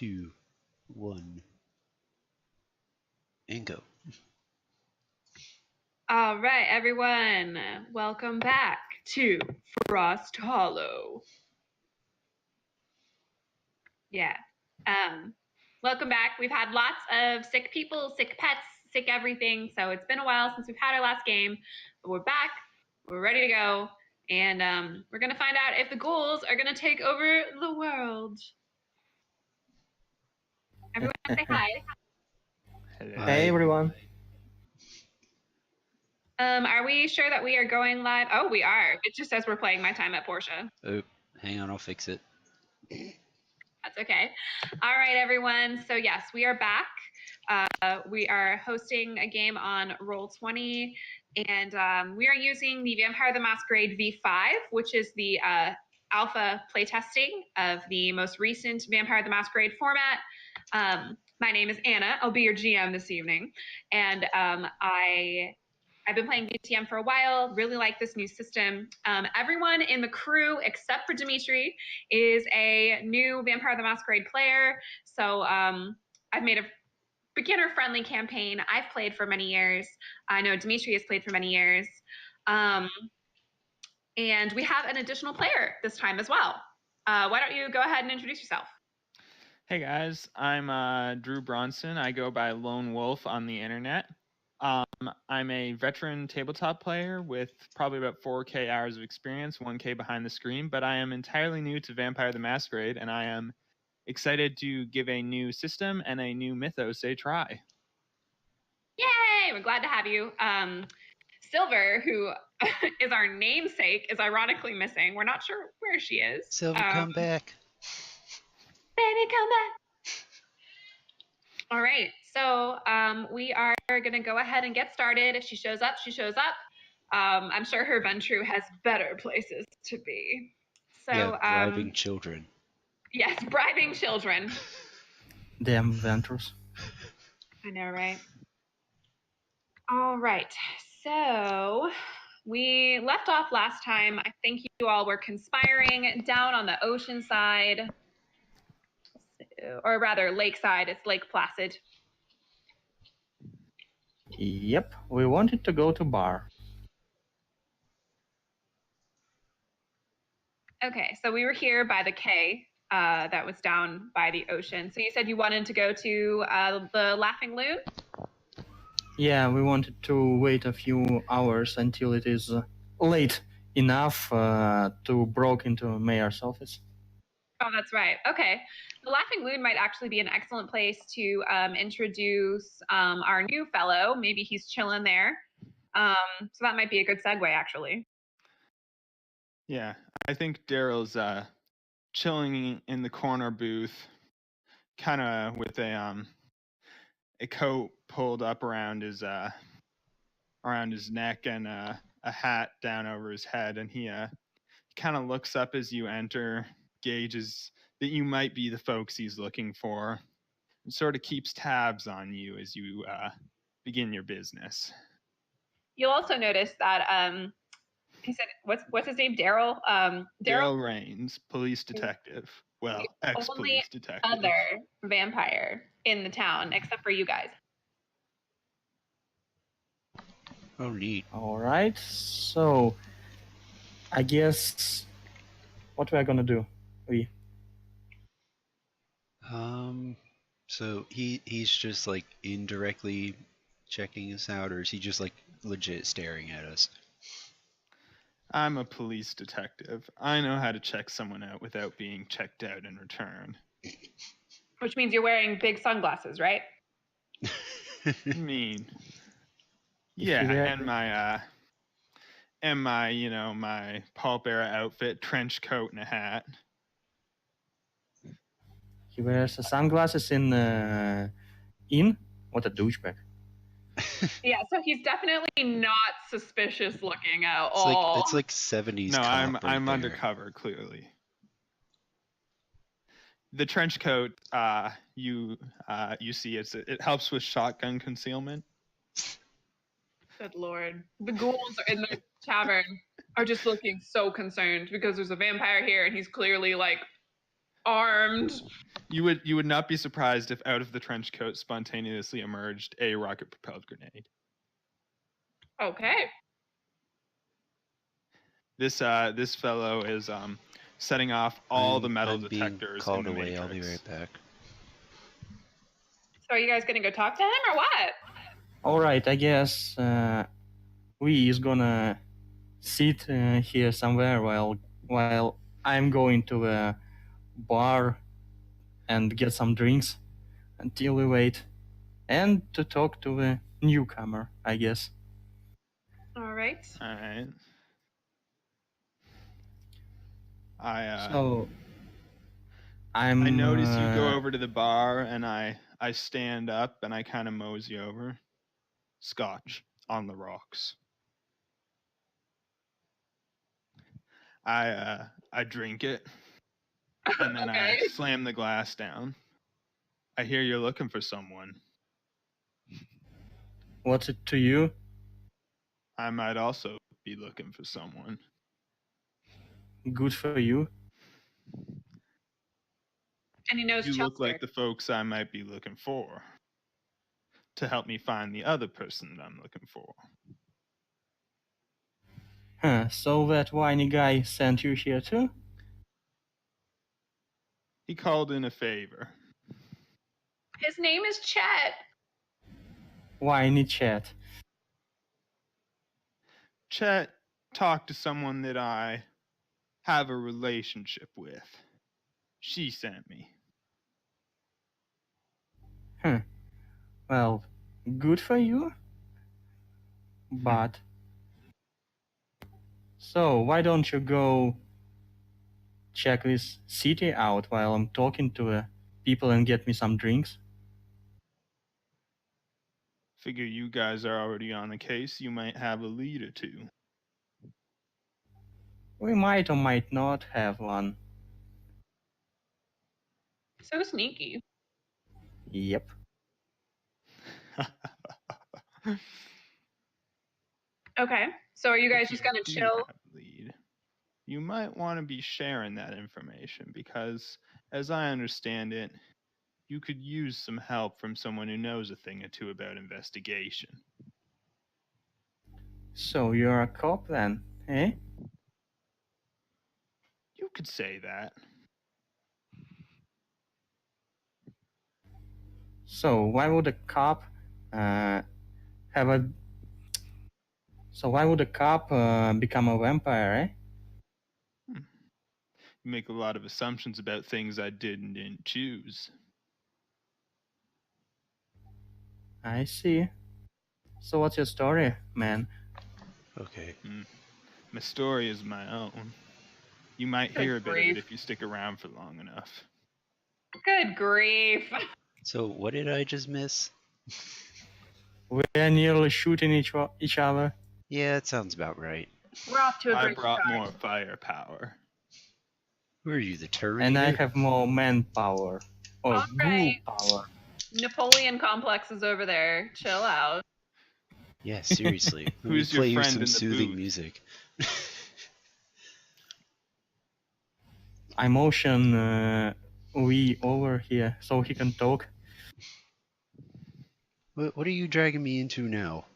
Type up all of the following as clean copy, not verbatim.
2, 1, and go. All right, everyone. Welcome back to Frost Hollow. Yeah. Welcome back. We've had lots of sick people, sick pets, sick everything. So it's been a while since we've had our last game, but we're back. We're ready to go. And we're going to find out if the ghouls are going to take over the world. Everyone say hi. Hello. Hey everyone. Are we sure that we are going live? Oh, we are. It just says we're playing My Time at Portia. Oh, hang on, I'll fix it. That's okay. All right, everyone. So yes, we are back. We are hosting a game on Roll20, and we are using the Vampire the Masquerade V5, which is the alpha playtesting of the most recent Vampire the Masquerade format. My name is Anna. I'll be your GM this evening, and I've been playing VTM for a while, really like this new system. Everyone in the crew, except for Dimitri, is a new Vampire the Masquerade player. So I've made a beginner-friendly campaign. I've played for many years. I know Dimitri has played for many years. And we have an additional player this time as well. Why don't you go ahead and introduce yourself? Hey guys, I'm Drew Bronson. I go by Lone Wolf on the internet. I'm a veteran tabletop player with probably about 4K hours of experience, 1K behind the screen, but I am entirely new to Vampire the Masquerade, and I am excited to give a new system and a new mythos a try. Yay! We're glad to have you. Silver, who is our namesake, is ironically missing. We're not sure where she is. Silver, come back. Baby, come back. All right, so we are going to go ahead and get started. If she shows up, she shows up. I'm sure her Ventru has better places to be. So, Yeah, bribing children. Yes, bribing children. Damn Ventures. I know, right? All right, so we left off last time. I think you all were conspiring down on the ocean side, or rather lakeside. It's Lake Placid. Yep, we wanted to go to bar. Okay, so we were here by the K that was down by the ocean. So you said you wanted to go to the Laughing Loon? Yeah, we wanted to wait a few hours until it is late enough to break into mayor's office. Oh, that's right. Okay. The Laughing Loon might actually be an excellent place to introduce our new fellow. Maybe he's chilling there. So that might be a good segue, actually. Yeah, I think Daryl's chilling in the corner booth, kind of with a coat pulled up around his neck and a hat down over his head, and he kind of looks up as you enter, gauges that you might be the folks he's looking for, and sort of keeps tabs on you as you begin your business. You'll also notice that he said, what's his name? Daryl? Daryl Raines, police detective. Well, ex-police detective. Other vampire in the town, except for you guys. Oh, neat. All right, so I guess what we are gonna do? So he's just like indirectly checking us out, or is he just like legit staring at us? I'm a police detective. I know how to check someone out without being checked out in return. Which means you're wearing big sunglasses, right? Mean. Yeah, and my my pulp era outfit, trench coat and a hat. He wears sunglasses in. What a douchebag. Yeah, so he's definitely not suspicious looking at all. It's like 70s. No, cop I'm right undercover, clearly. The trench coat, you see, it helps with shotgun concealment. Good lord. The ghouls in the tavern are just looking so concerned because there's a vampire here and he's clearly like armed. You would not be surprised if out of the trench coat spontaneously emerged a rocket-propelled grenade. Okay. This fellow is setting off all the metal I'm being detectors called in the away. Matrix. I'll be right back. So are you guys gonna go talk to him or what? All right, I guess we is gonna sit here somewhere while I'm going to a bar and get some drinks until we wait, and to talk to a newcomer, I guess. All right. All right. So I notice you go over to the bar, and I stand up and I kind of mosey over. Scotch on the rocks. I drink it, and then Okay. I slam the glass down. I hear you're looking for someone. What's it to you? I might also be looking for someone. Good for you. And he knows You look Chester. like the folks I might be looking for to help me find the other person that I'm looking for. Huh, so that whiny guy sent you here too? He called in a favor. His name is Chet. Whiny chat. Chet talked to someone that I have a relationship with. She sent me. Huh. Well, good for you. But so why don't you go check this city out while I'm talking to people and get me some drinks? Figure you guys are already on the case. You might have a lead or two. We might or might not have one. So sneaky. Yep. Okay. So are you guys If just gonna do chill? have a lead, you might want to be sharing that information because, as I understand it, you could use some help from someone who knows a thing or two about investigation. So you're a cop then, eh? You could say that. So why would a cop have a? So why would a cop become a vampire, eh? You make a lot of assumptions about things I did and didn't choose. I see. So what's your story, man? Okay. My story is my own. You might Good hear a bit of grief. it if you stick around for long enough. Good grief. So what did I just miss? We're nearly shooting each other. Yeah, it sounds about right. We're off to a I great brought start. more firepower. Who are you, the Terminator? And I have more manpower. Or All right. power. Napoleon complex is over there. Chill out. Yeah, seriously. Let me Who's your play you friend some in the soothing booth? music. I motion we over here so he can talk. What are you dragging me into now?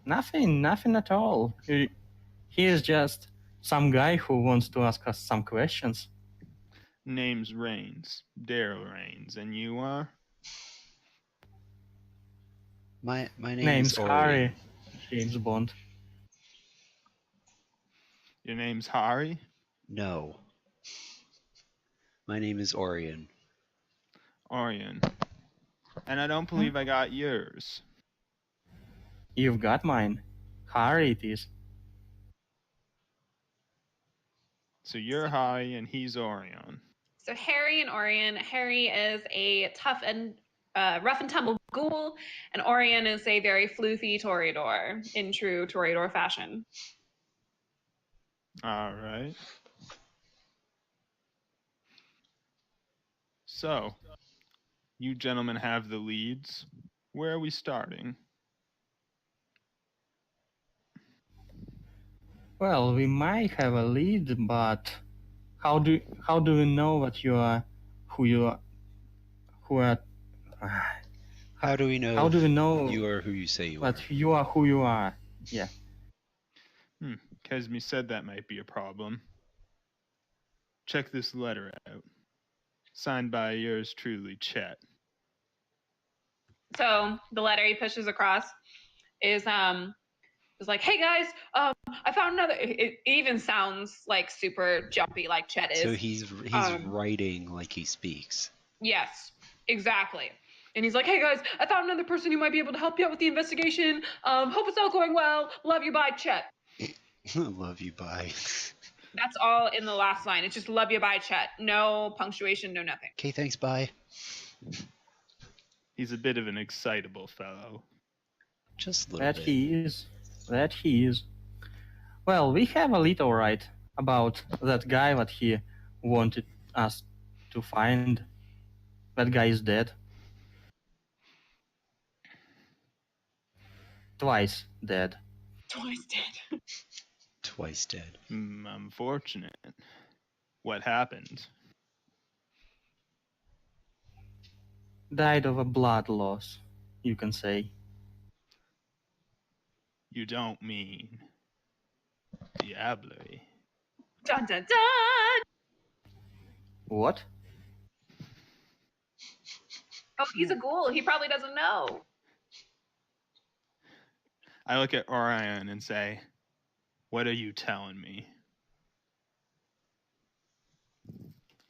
Nothing at all. He is just some guy who wants to ask us some questions. Name's Rains. Daryl Rains. And you are? My name Name's is Orion. Harry. James Bond. Your name's Hari? No. My name is Orion. Orion. And I don't believe I got yours. You've got mine. Harry it is. So you're Hari and he's Orion. So Harry and Orion. Harry is a tough and rough and tumble ghoul, and Orion is a very floofy Toreador in true Toreador fashion. All right. So, you gentlemen have the leads. Where are we starting? Well, we might have a lead, but How do you know that you are who you are? Who are? How do we know How do we know you are who you say you are? that you are who you are? Yeah. Kesme said that might be a problem. Check this letter out. Signed by yours truly, Chet. So the letter he pushes across is like, hey guys, I found another. It even sounds like super jumpy, like Chet is. So he's writing like he speaks. Yes, exactly. And he's like, hey guys, I found another person who might be able to help you out with the investigation. Hope it's all going well. Love you, bye, Chet. Love you, bye. That's all in the last line. It's just love you, bye, Chet. No punctuation, no nothing. Okay, thanks, bye. He's a bit of an excitable fellow. Just a little That bit. he is. That he is. Well, we have a little right about that guy that he wanted us to find. That guy is dead. Twice dead. Twice dead. Twice dead. Unfortunate. What happened? Died of a blood loss, you can say. You don't mean Diablo. Dun dun dun! What? Oh, he's a ghoul. He probably doesn't know. I look at Orion and say, what are you telling me?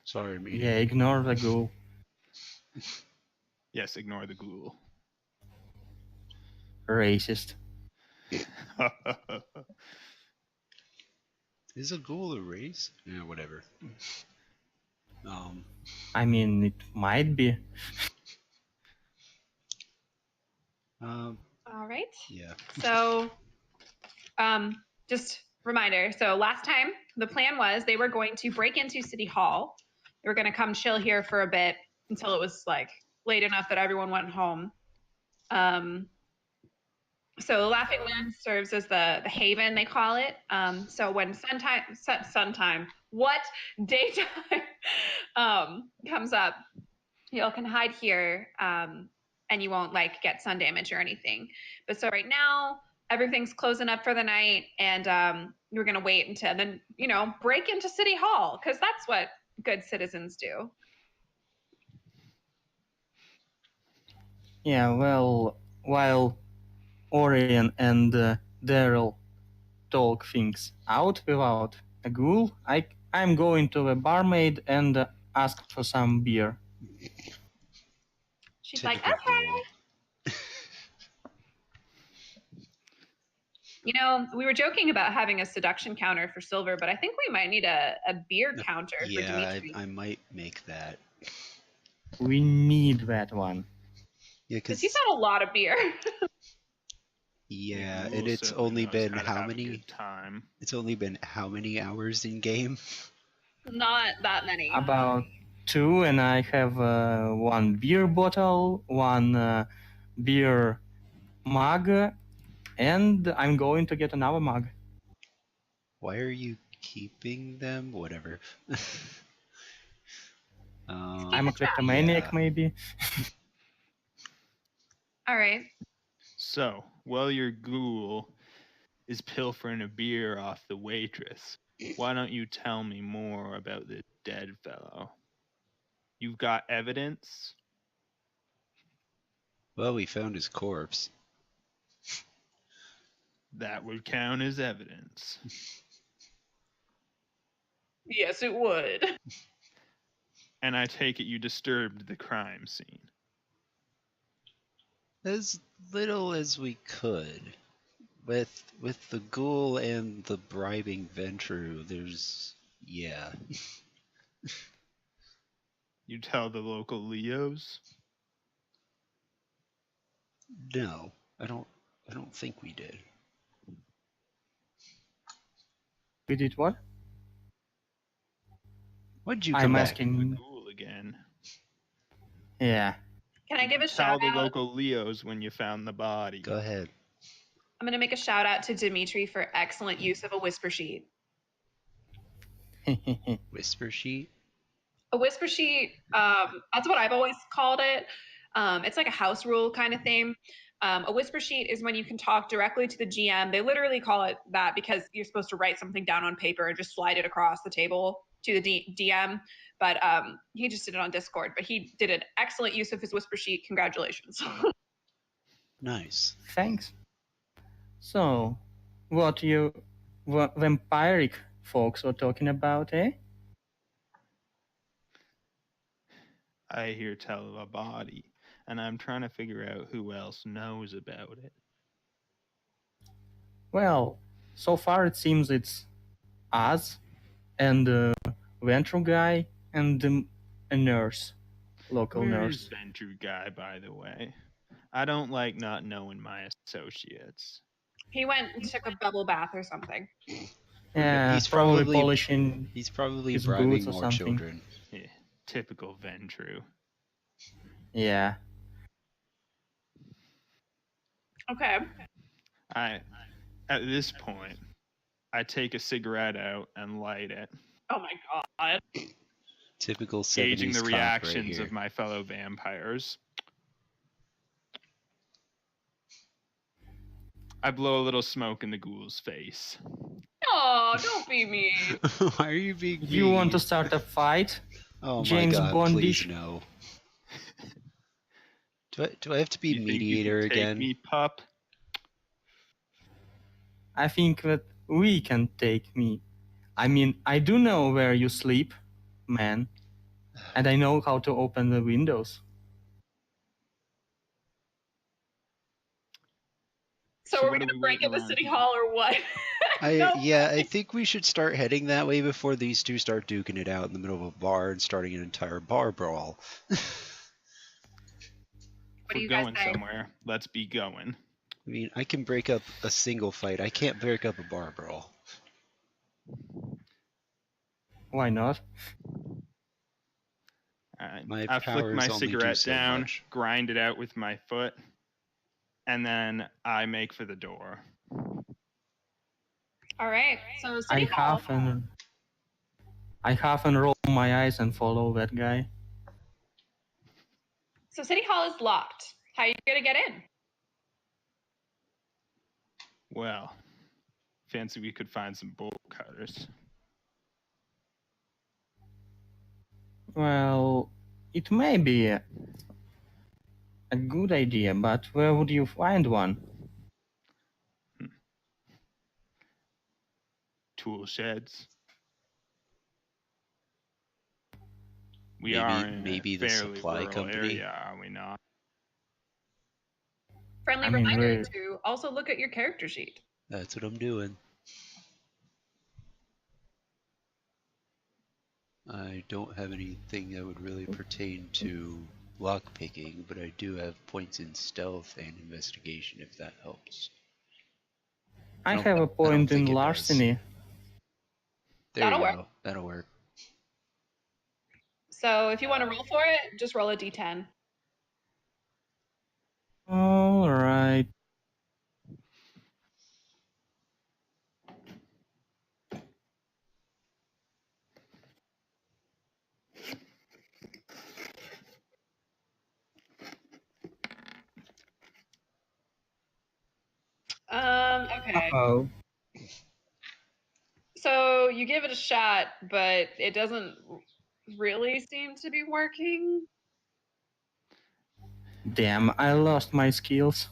Sorry, me. Yeah, ignore the ghoul. Yes, ignore the ghoul. Racist. Is a ghoul a race? Yeah, whatever. I mean, it might be. All right. Yeah. So, just reminder. So last time the plan was they were going to break into City Hall. They were going to come chill here for a bit until it was like late enough that everyone went home. So the Laughing Loon serves as the haven, they call it. So when daytime comes up, y'all can hide here, and you won't like get sun damage or anything. But so right now, everything's closing up for the night, and we're gonna wait until then, break into City Hall because that's what good citizens do. Yeah, well, while Orion and Daryl talk things out without a ghoul, I'm going to the barmaid and ask for some beer. She's like, Typical okay. ghoul. We were joking about having a seduction counter for Silver, but I think we might need a beer counter for Yeah, Dimitri. I might make that. We need that one. Yeah, because he's had a lot of beer. Yeah, Ghoul and it's certainly only knows been how to how have a many? good time. It's only been how many hours in game? Not that many. About 2, and I have one beer bottle, one beer mug, and I'm going to get another mug. Why are you keeping them? Whatever. I'm a kleptomaniac, yeah. maybe. All right. So, while your ghoul is pilfering a beer off the waitress, why don't you tell me more about this dead fellow? You've got evidence? Well, we found his corpse. That would count as evidence. Yes, it would. And I take it you disturbed the crime scene. As little as we could. With the ghoul and the bribing Ventru, there's yeah. You tell the local Leos? No, I don't think we did. We did what? When'd you I'm come back? asking. The ghoul again. Yeah. Can I give a Tell shout the out? local Leos when you found the body. Go ahead. I'm going to make a shout out to Dimitri for excellent use of a whisper sheet. Whisper sheet? A whisper sheet, that's what I've always called it. It's like a house rule kind of thing. A whisper sheet is when you can talk directly to the GM. They literally call it that because you're supposed to write something down on paper and just slide it across the table to the DM. But he just did it on Discord. But he did an excellent use of his whisper sheet. Congratulations. Nice. Thanks. So, what vampiric folks were talking about, eh? I hear tell of a body, and I'm trying to figure out who else knows about it. Well, so far it seems it's us and the Ventral guy and a nurse, local Where nurse. is Venture Guy, by the way? I don't like not knowing my associates. He went and took a bubble bath or something. Yeah, He's probably probably- polishing He's probably his bribing boots or more something. children. Yeah, typical Ventru. Yeah. Okay. At this point, I take a cigarette out and light it, Oh my god. Typical 70s gauging the cop reactions right of my fellow vampires. I blow a little smoke in the ghoul's face. Oh, don't be mean. here. Why are you being mean? You want to start a fight? Oh James my god, Bondish? please no. Do I have to be You think you mediator can take again? me, pup? I think that we can take me. I mean, I do know where you sleep, man. And I know how to open the windows. So, So are we what are gonna we break waiting into around City here? Hall or what? No Yeah, way. I think we should start heading that way before these two start duking it out in the middle of a bar and starting an entire bar brawl. What If do we're you guys going say? somewhere, let's be going. I mean, I can break up a single fight. I can't break up a bar brawl. Why not? My I flick powers my only do cigarette so down, much. grind it out with my foot, and then I make for the door. All right. So, I City Hall. half and roll my eyes and follow that guy. So, City Hall is locked. How are you gonna get in? Well, fancy we could find some bolt cutters. Well, it may be a good idea, but where would you find one? Tool sheds. We are in maybe a the fairly supply rural company? area, are we not? Friendly I mean, reminder we're- to also look at your character sheet. That's what I'm doing. I don't have anything that would really pertain to lockpicking, but I do have points in stealth and investigation if that helps. I don't- have I a don't point think in it does. larceny. There That'll you work. go. That'll work. So, if you want to roll for it, just roll a d10. All right. Okay. Oh. So you give it a shot, but it doesn't really seem to be working. Damn, I lost my skills.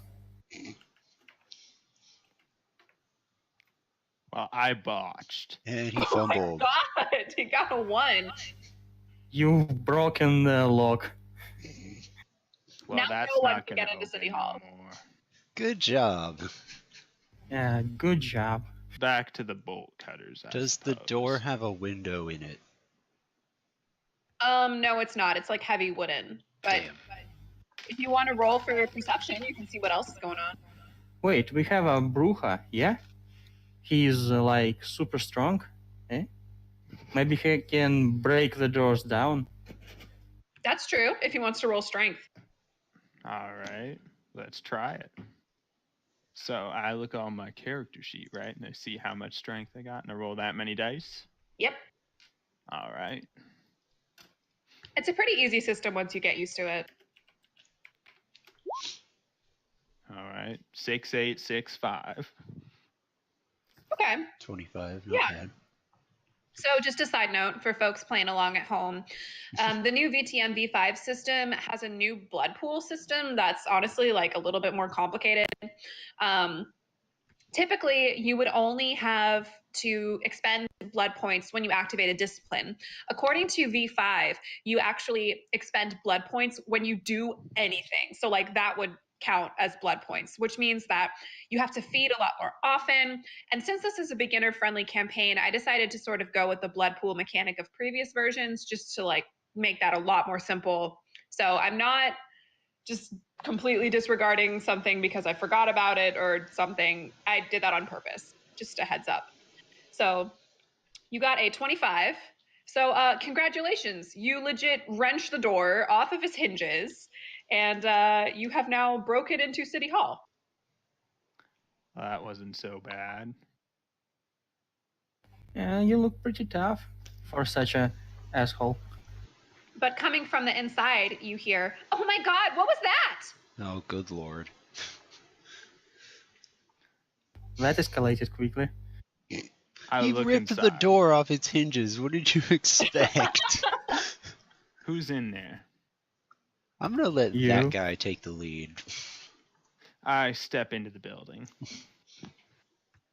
Well, I botched. And he Oh fumbled. my god, he got a 1. You've broken the lock. Well, Now that's no one not can gonna get into open City no Hall. more. Good job. Yeah, good job. Back to the bolt cutters. I Does the suppose. door have a window in it? No, it's not. It's like heavy wooden. But Damn. if you want to roll for perception, you can see what else is going on. Wait, we have a Bruja, yeah? He's like super strong, eh? Maybe he can break the doors down. That's true. If he wants to roll strength. All right, let's try it. So I look on my character sheet, right, and I see how much strength I got, and I roll that many dice. Yep. All right. It's a pretty easy system once you get used to it. All right. 6865. Okay. 25, not Yeah. bad. So just a side note for folks playing along at home, the new VTM V5 system has a new blood pool system that's honestly like a little bit more complicated. Typically, you would only have to expend blood points when you activate a discipline. According to V5, you actually expend blood points when you do anything. So like that would count as blood points, which means that you have to feed a lot more often. And since this is a beginner friendly campaign, I decided to sort of go with the blood pool mechanic of previous versions just to like make that a lot more simple. So I'm not just completely disregarding something because I forgot about it or something. I did that on purpose, just a heads up. So you got a 25. So congratulations. You legit wrenched the door off of its hinges and you have now broken into City Hall. Well, that wasn't so bad. Yeah, you look pretty tough for such a asshole. But coming from the inside, you hear, "Oh my God, what was that?" Oh, good lord. That escalated quickly. I He look ripped inside. the door off its hinges. What did you expect? Who's in there? I'm gonna let You. that guy take the lead. I step into the building.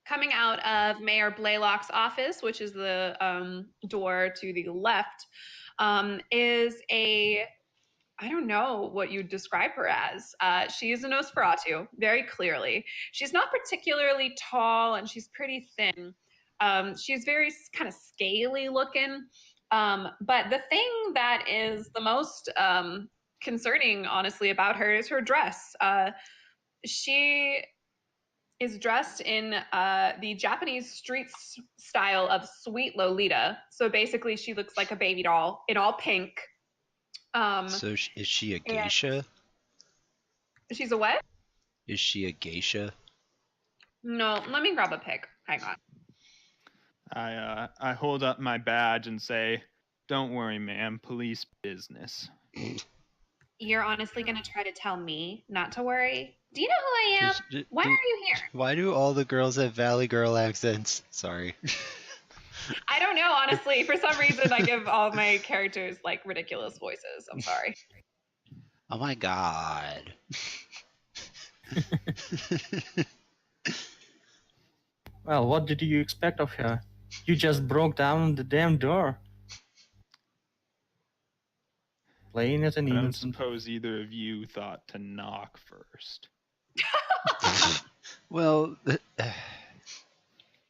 Coming out of Mayor Blaylock's office, which is the door to the left, is a, I don't know what you'd describe her as. She is a Nosferatu, very clearly. She's not particularly tall and she's pretty thin. She's very kind of scaly looking. But the thing that is the most concerning, honestly, about her is her dress. She is dressed in the Japanese street style of sweet Lolita. So basically, she looks like a baby doll in all pink. So is she a geisha? She's a what? Is she a geisha? No, let me grab a pic. Hang on. I hold up my badge and say, "Don't worry, ma'am. Police business." You're honestly going to try to tell me not to worry? Do you know who I am? Why are you here? Why do all the girls have Valley Girl accents? Sorry. I don't know, honestly. For some reason, I give all my characters like ridiculous voices. I'm sorry. Oh my god. Well, what did you expect of her? You just broke down the damn door. Playing as an I don't innocent. suppose either of you thought to knock first. Well,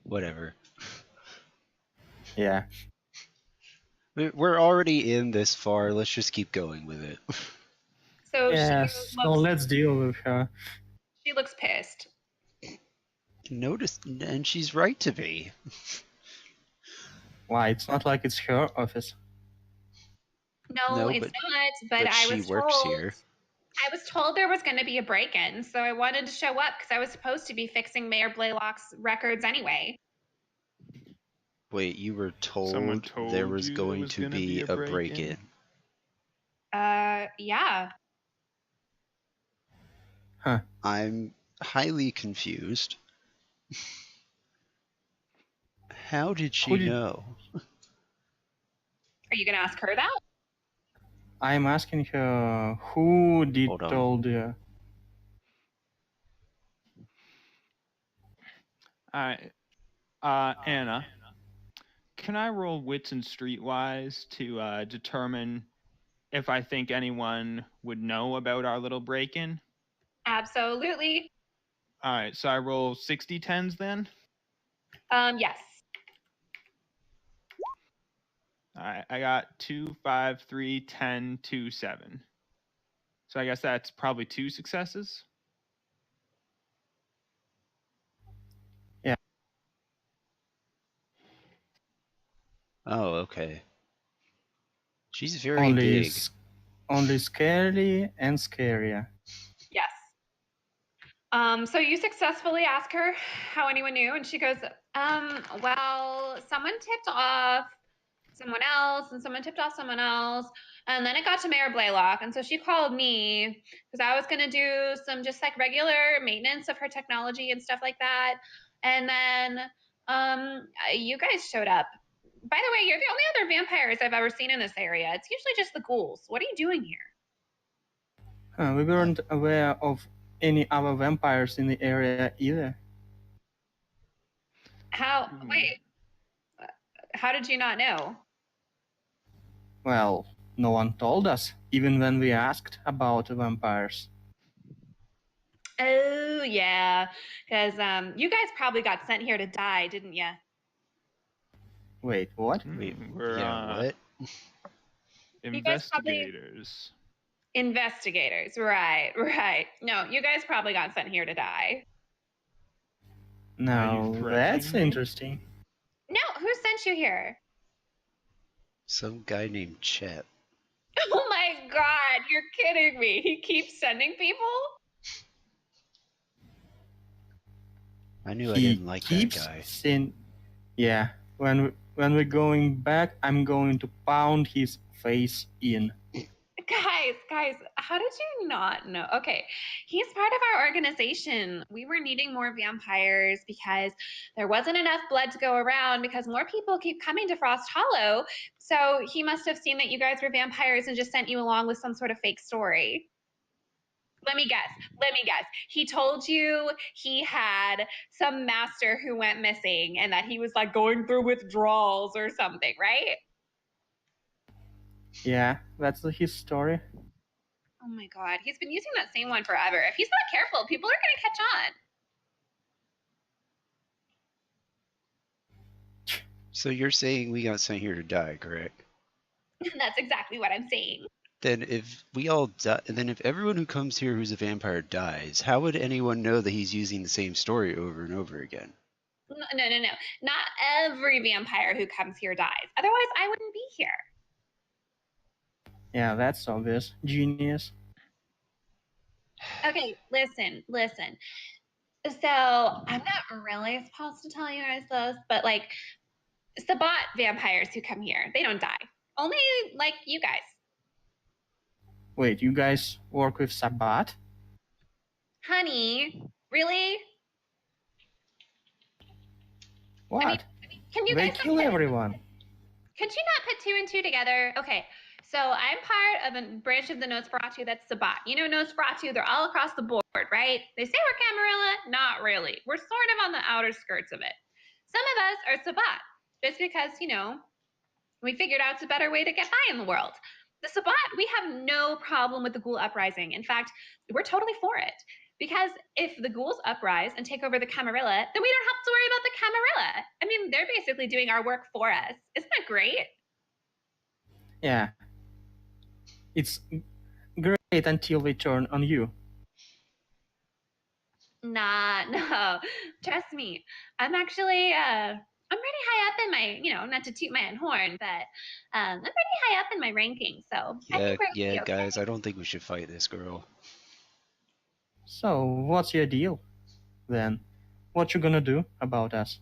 whatever. Yeah. We're already in this far. Let's just keep going with it. So Yes. So let's deal with her. she looks pissed. Notice, and she's right to be. Why? It's not like it's her office. No, No, it's not. But I she was works told. here. I was told there was going to be a break-in, so I wanted to show up because I was supposed to be fixing Mayor Blaylock's records anyway. Wait, you were Someone told told there was you going there was to gonna be a break-in? break-in? Yeah. Huh. I'm highly confused. How did she know? Are you going to ask her that? I'm asking her who did Hold on. told you. Anna, can I roll wits and streetwise to determine if I think anyone would know about our little break-in? Absolutely. All right, so I roll 60 tens then? Yes. All right, I got 2, 5, 3, 10, 2, 7. So I guess that's probably 2 successes. Oh, okay. She's very big. Only scary and scarier. Yes. So you successfully ask her how anyone knew, and she goes, well, someone tipped off someone else, and someone tipped off someone else, and then it got to Mayor Blaylock, and so she called me because I was gonna do some just like regular maintenance of her technology and stuff like that, and then you guys showed up. By the way, you're the only other vampires I've ever seen in this area. It's usually just the ghouls. What are you doing here? We weren't aware of any other vampires in the area either. Wait, how did you not know? Well, no one told us, even when we asked about vampires. Oh, yeah, because you guys probably got sent here to die, didn't you? Wait, what? Wait, We're yeah, what? You guys probably- investigators. Investigators, right. No, you guys probably got sent here to die. Now, that's threatening me? interesting. No, who sent you here? Some guy named Chet. Oh my god, you're kidding me. He keeps sending people? I knew I He didn't like that keeps guy. saying, yeah, when we're going back, I'm going to pound his face in. Guys, how did you not know? Okay, he's part of our organization. We were needing more vampires because there wasn't enough blood to go around because more people keep coming to Frost Hollow. So he must have seen that you guys were vampires and just sent you along with some sort of fake story. Let me guess. He told you he had some master who went missing and that he was like going through withdrawals or something, right? Yeah, that's his story. Oh my god, he's been using that same one forever. If he's not careful, people are going to catch on. So you're saying we got sent here to die, correct? That's exactly what I'm saying. Then if we all die, then if everyone who comes here who's a vampire dies, how would anyone know that he's using the same story over and over again? No. Not every vampire who comes here dies. Otherwise, I wouldn't be here. Yeah, that's obvious. Genius. Okay, listen. So I'm not really supposed to tell you guys this, but like Sabbat vampires who come here, they don't die. Only like you guys. Wait, you guys work with Sabbat? Honey, really? What? I mean, can you They guys kill everyone. Could you not put two and two together? Okay, so I'm part of a branch of the Nosferatu that's Sabbat. You know Nosferatu, they're all across the board, right? They say we're Camarilla, not really. We're sort of on the outer skirts of it. Some of us are Sabbat, just because, we figured out it's a better way to get by in the world. The Sabbat, we have no problem with the Ghoul Uprising. In fact, we're totally for it. Because if the ghouls uprise and take over the Camarilla, then we don't have to worry about the Camarilla. I mean, they're basically doing our work for us. Isn't that great? Yeah. It's great until they turn on you. Nah, no. Trust me. I'm actually, I'm pretty high up in my, not to toot my own horn, but I'm pretty high up in my ranking. So I think we're gonna be okay. Guys, I don't think we should fight this girl. So, what's your deal, then? What you gonna do about us?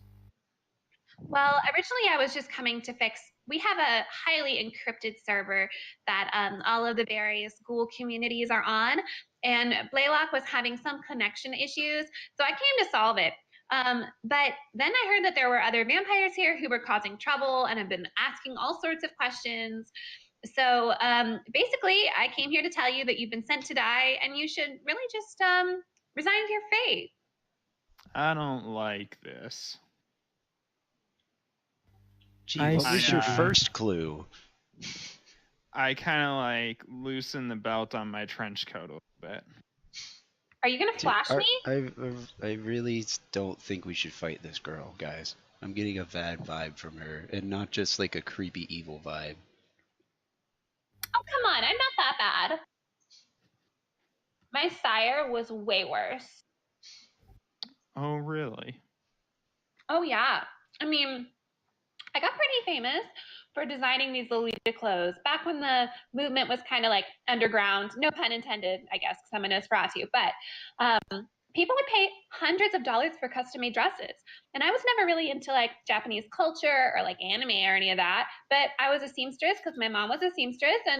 Well, originally I was just coming to fix. We have a highly encrypted server that all of the various ghoul communities are on, and Blaylock was having some connection issues, so I came to solve it. But then I heard that there were other vampires here who were causing trouble and have been asking all sorts of questions. So basically, I came here to tell you that you've been sent to die, and you should really just resign to your fate. I don't like this. Gee, I what was your see. first clue? I kind of like loosen the belt on my trench coat a little bit. Are you gonna flash me? I really don't think we should fight this girl, guys. I'm getting a bad vibe from her, and not just like a creepy evil vibe. Oh, come on, I'm not that bad. My sire was way worse. Oh, really? Oh, yeah. I mean, I got pretty famous for designing these Lolita clothes back when the movement was kind of like underground. No pun intended, I guess, because I'm a Nosferatu. But people would pay hundreds of dollars for custom-made dresses. And I was never really into like Japanese culture or like anime or any of that, but I was a seamstress because my mom was a seamstress, and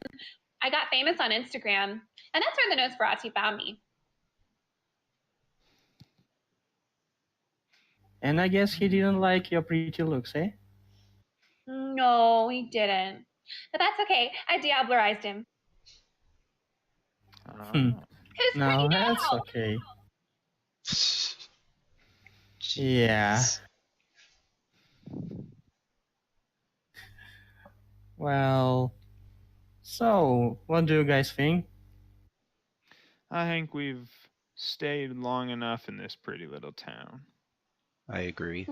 I got famous on Instagram, and that's where the Nosferatu found me. And I guess he didn't like your pretty looks, eh? No, he didn't. But that's okay. I diablerized him. Oh. Who's No, pretty that's now? okay. Jeez. Yeah. Well, so what do you guys think? I think we've stayed long enough in this pretty little town. I agree.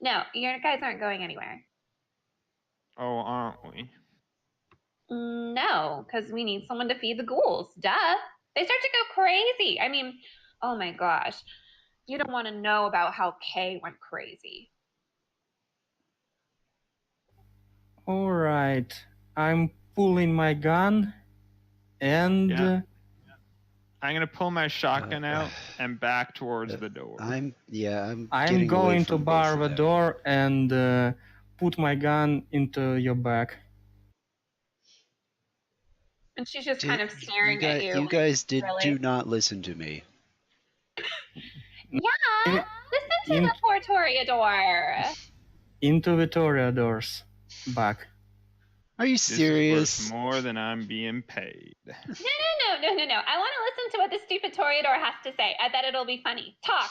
No, you guys aren't going anywhere. Oh, aren't we? No, because we need someone to feed the ghouls. Duh. They start to go crazy. I mean, oh my gosh. You don't want to know about how Kay went crazy. All right, I'm pulling my gun, and Yeah. I'm gonna pull my shotgun out and back towards the door. I'm I'm getting away going to from bar both the of them. door and put my gun into your back. And she's just kind of staring at you. You like, guys really? do not listen to me. Yeah, listen to the poor Toreador. Into the Toreador's back. Are you This is serious? worth more than I'm being paid. No. I want to listen to what the stupid Toreador has to say. I bet it'll be funny. Talk.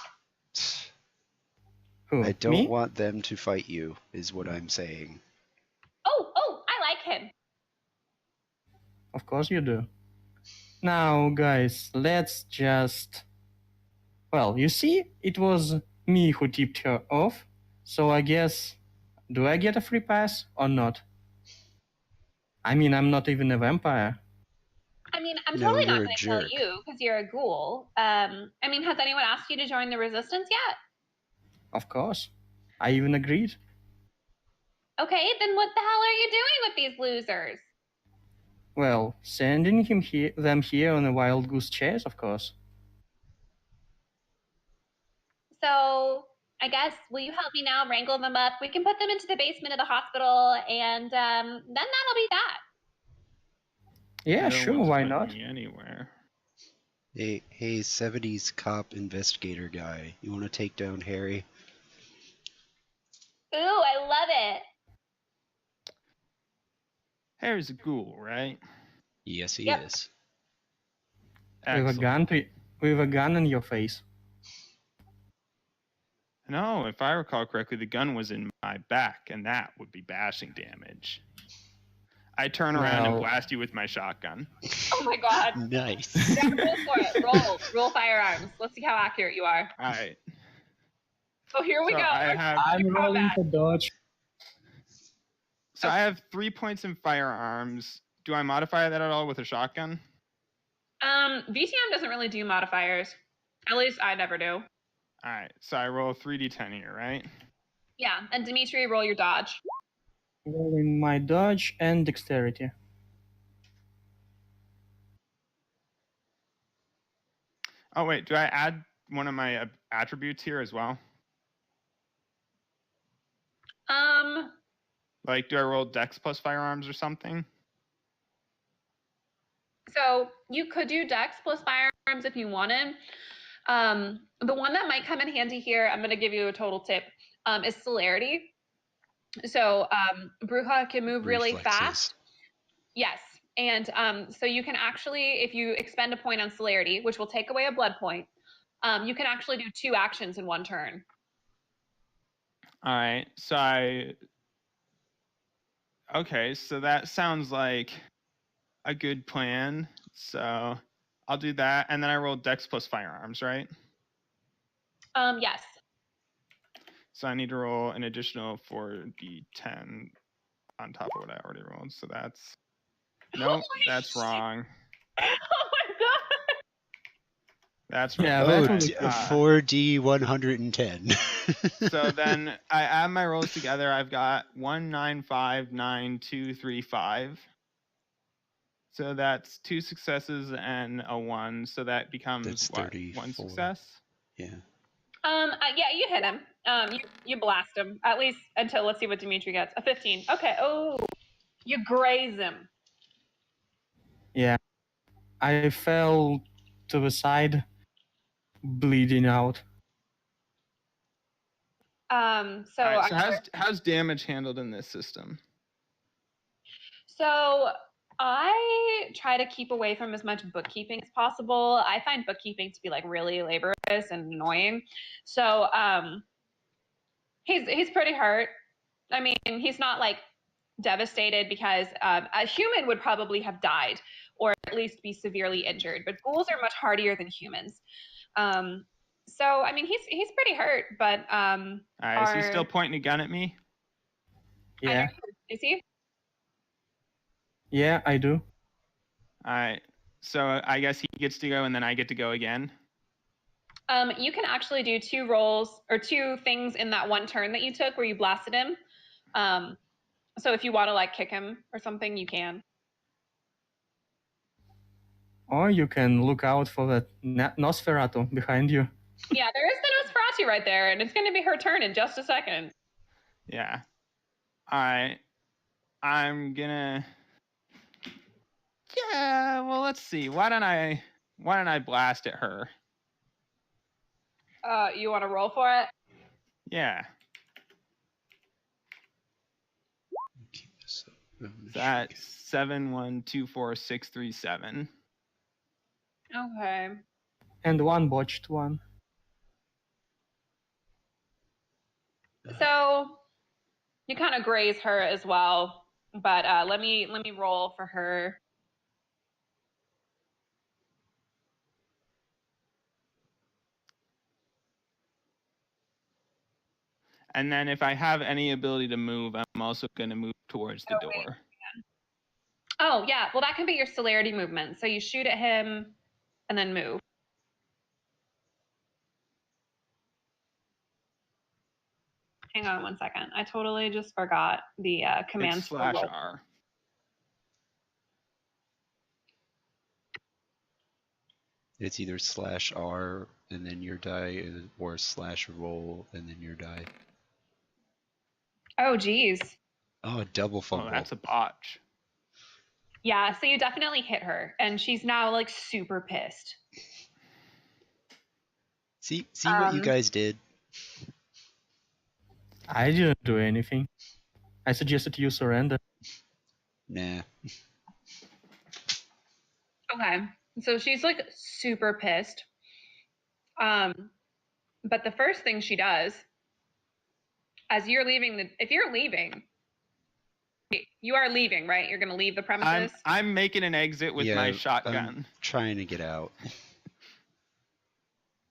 Who? I don't Me? want them to fight you, is what I'm saying. Oh, I like him. Of course you do. Now, guys, let's just... Well, you see, it was me who tipped her off, so I guess... Do I get a free pass or not? I mean, I'm not even a vampire. I mean, I'm No, totally not you're a going to kill jerk. you because you're a ghoul. I mean, has anyone asked you to join the resistance yet? Of course. I even agreed. Okay, then what the hell are you doing with these losers? Well, sending them here on a wild goose chase, of course. So, I guess, will you help me now wrangle them up? We can put them into the basement of the hospital, and then that'll be that. Yeah, No sure, one's why putting not? me anywhere. Hey, 70s cop investigator guy. You want to take down Harry? Ooh, I love it. Harry's a ghoul, right? Yes, he Yep. is. Excellent. With a gun in your face. No, if I recall correctly, the gun was in my back, and that would be bashing damage. I turn around and Well- blast you with my shotgun. Oh my god. Nice. Yeah, roll for it. Roll firearms. Let's see how accurate you are. All right. Oh, here we So go. I'm rolling for dodge. So I have 3 points in firearms. Do I modify that at all with a shotgun? VTM doesn't really do modifiers. At least I never do. All right. So I roll 3d10 here, right? Yeah, and Dimitri, roll your dodge. Rolling my dodge and dexterity. Oh, wait. Do I add one of my attributes here as well? Like, do I roll dex plus firearms or something? So you could do dex plus firearms if you wanted. The one that might come in handy here, I'm going to give you a total tip, is celerity. So Bruja can move really Reflexes. fast. Yes. And so you can actually, if you expend a point on celerity, which will take away a blood point, you can actually do 2 actions in 1 turn. All right. Okay, so that sounds like a good plan. So I'll do that. And then I roll dex plus firearms, right? Yes. So I need to roll an additional 4d10 on top of what I already rolled. So that's... Nope, that's wrong. Oh my god. That's Yeah, wrong. that was- 4D 110. So then I add my rolls together. I've got 1, 9, 5, 9, 2, 3, 5. So that's 2 successes and a 1. So that becomes That's what? 34. 1 success? Yeah. Yeah, you hit him. You blast him, at least until, let's see what Dimitri gets. A 15. Okay. Oh, you graze him. Yeah. I fell to the side, bleeding out. So, All right, so how's damage handled in this system? So I try to keep away from as much bookkeeping as possible. I find bookkeeping to be like really laborious and annoying. So he's pretty hurt. I mean, he's not like devastated because a human would probably have died or at least be severely injured, but ghouls are much hardier than humans. So I mean, he's pretty hurt, but All right, is he still pointing a gun at me? Yeah. Is he? Yeah, I do. All right, so I guess he gets to go and then I get to go again. You can actually do 2 rolls or 2 things in that one turn that you took where you blasted him. So if you want to like kick him or something, you can. Or you can look out for that Nosferatu behind you. Yeah, there is the Nosferatu right there, and it's going to be her turn in just a second. Yeah. All right. I'm gonna. Yeah. Well, let's see. Why don't I blast at her? You want to roll for it? Yeah. Keep this up. That's 7, 1, 2, 4, 6, 3, 7. Okay. And one botched one. So you kind of graze her as well, but let me roll for her. And then if I have any ability to move, I'm also going to move towards the door. Wait. Oh, yeah. Well, that can be your celerity movement. So you shoot at him and then move. Hang on 1 second. I totally just forgot the commands. It's /R. It's either /R and then your die, or /roll and then your die. Oh, geez. Oh, a double fumble. Oh, that's a botch. Yeah, so you definitely hit her, and she's now like super pissed. See what you guys did. I didn't do anything. I suggested you surrender. Nah. Okay, so she's like super pissed. But the first thing she does, as you're leaving, if you're leaving, you are leaving, right? You're gonna leave the premises. I'm making an exit with my shotgun. I'm trying to get out.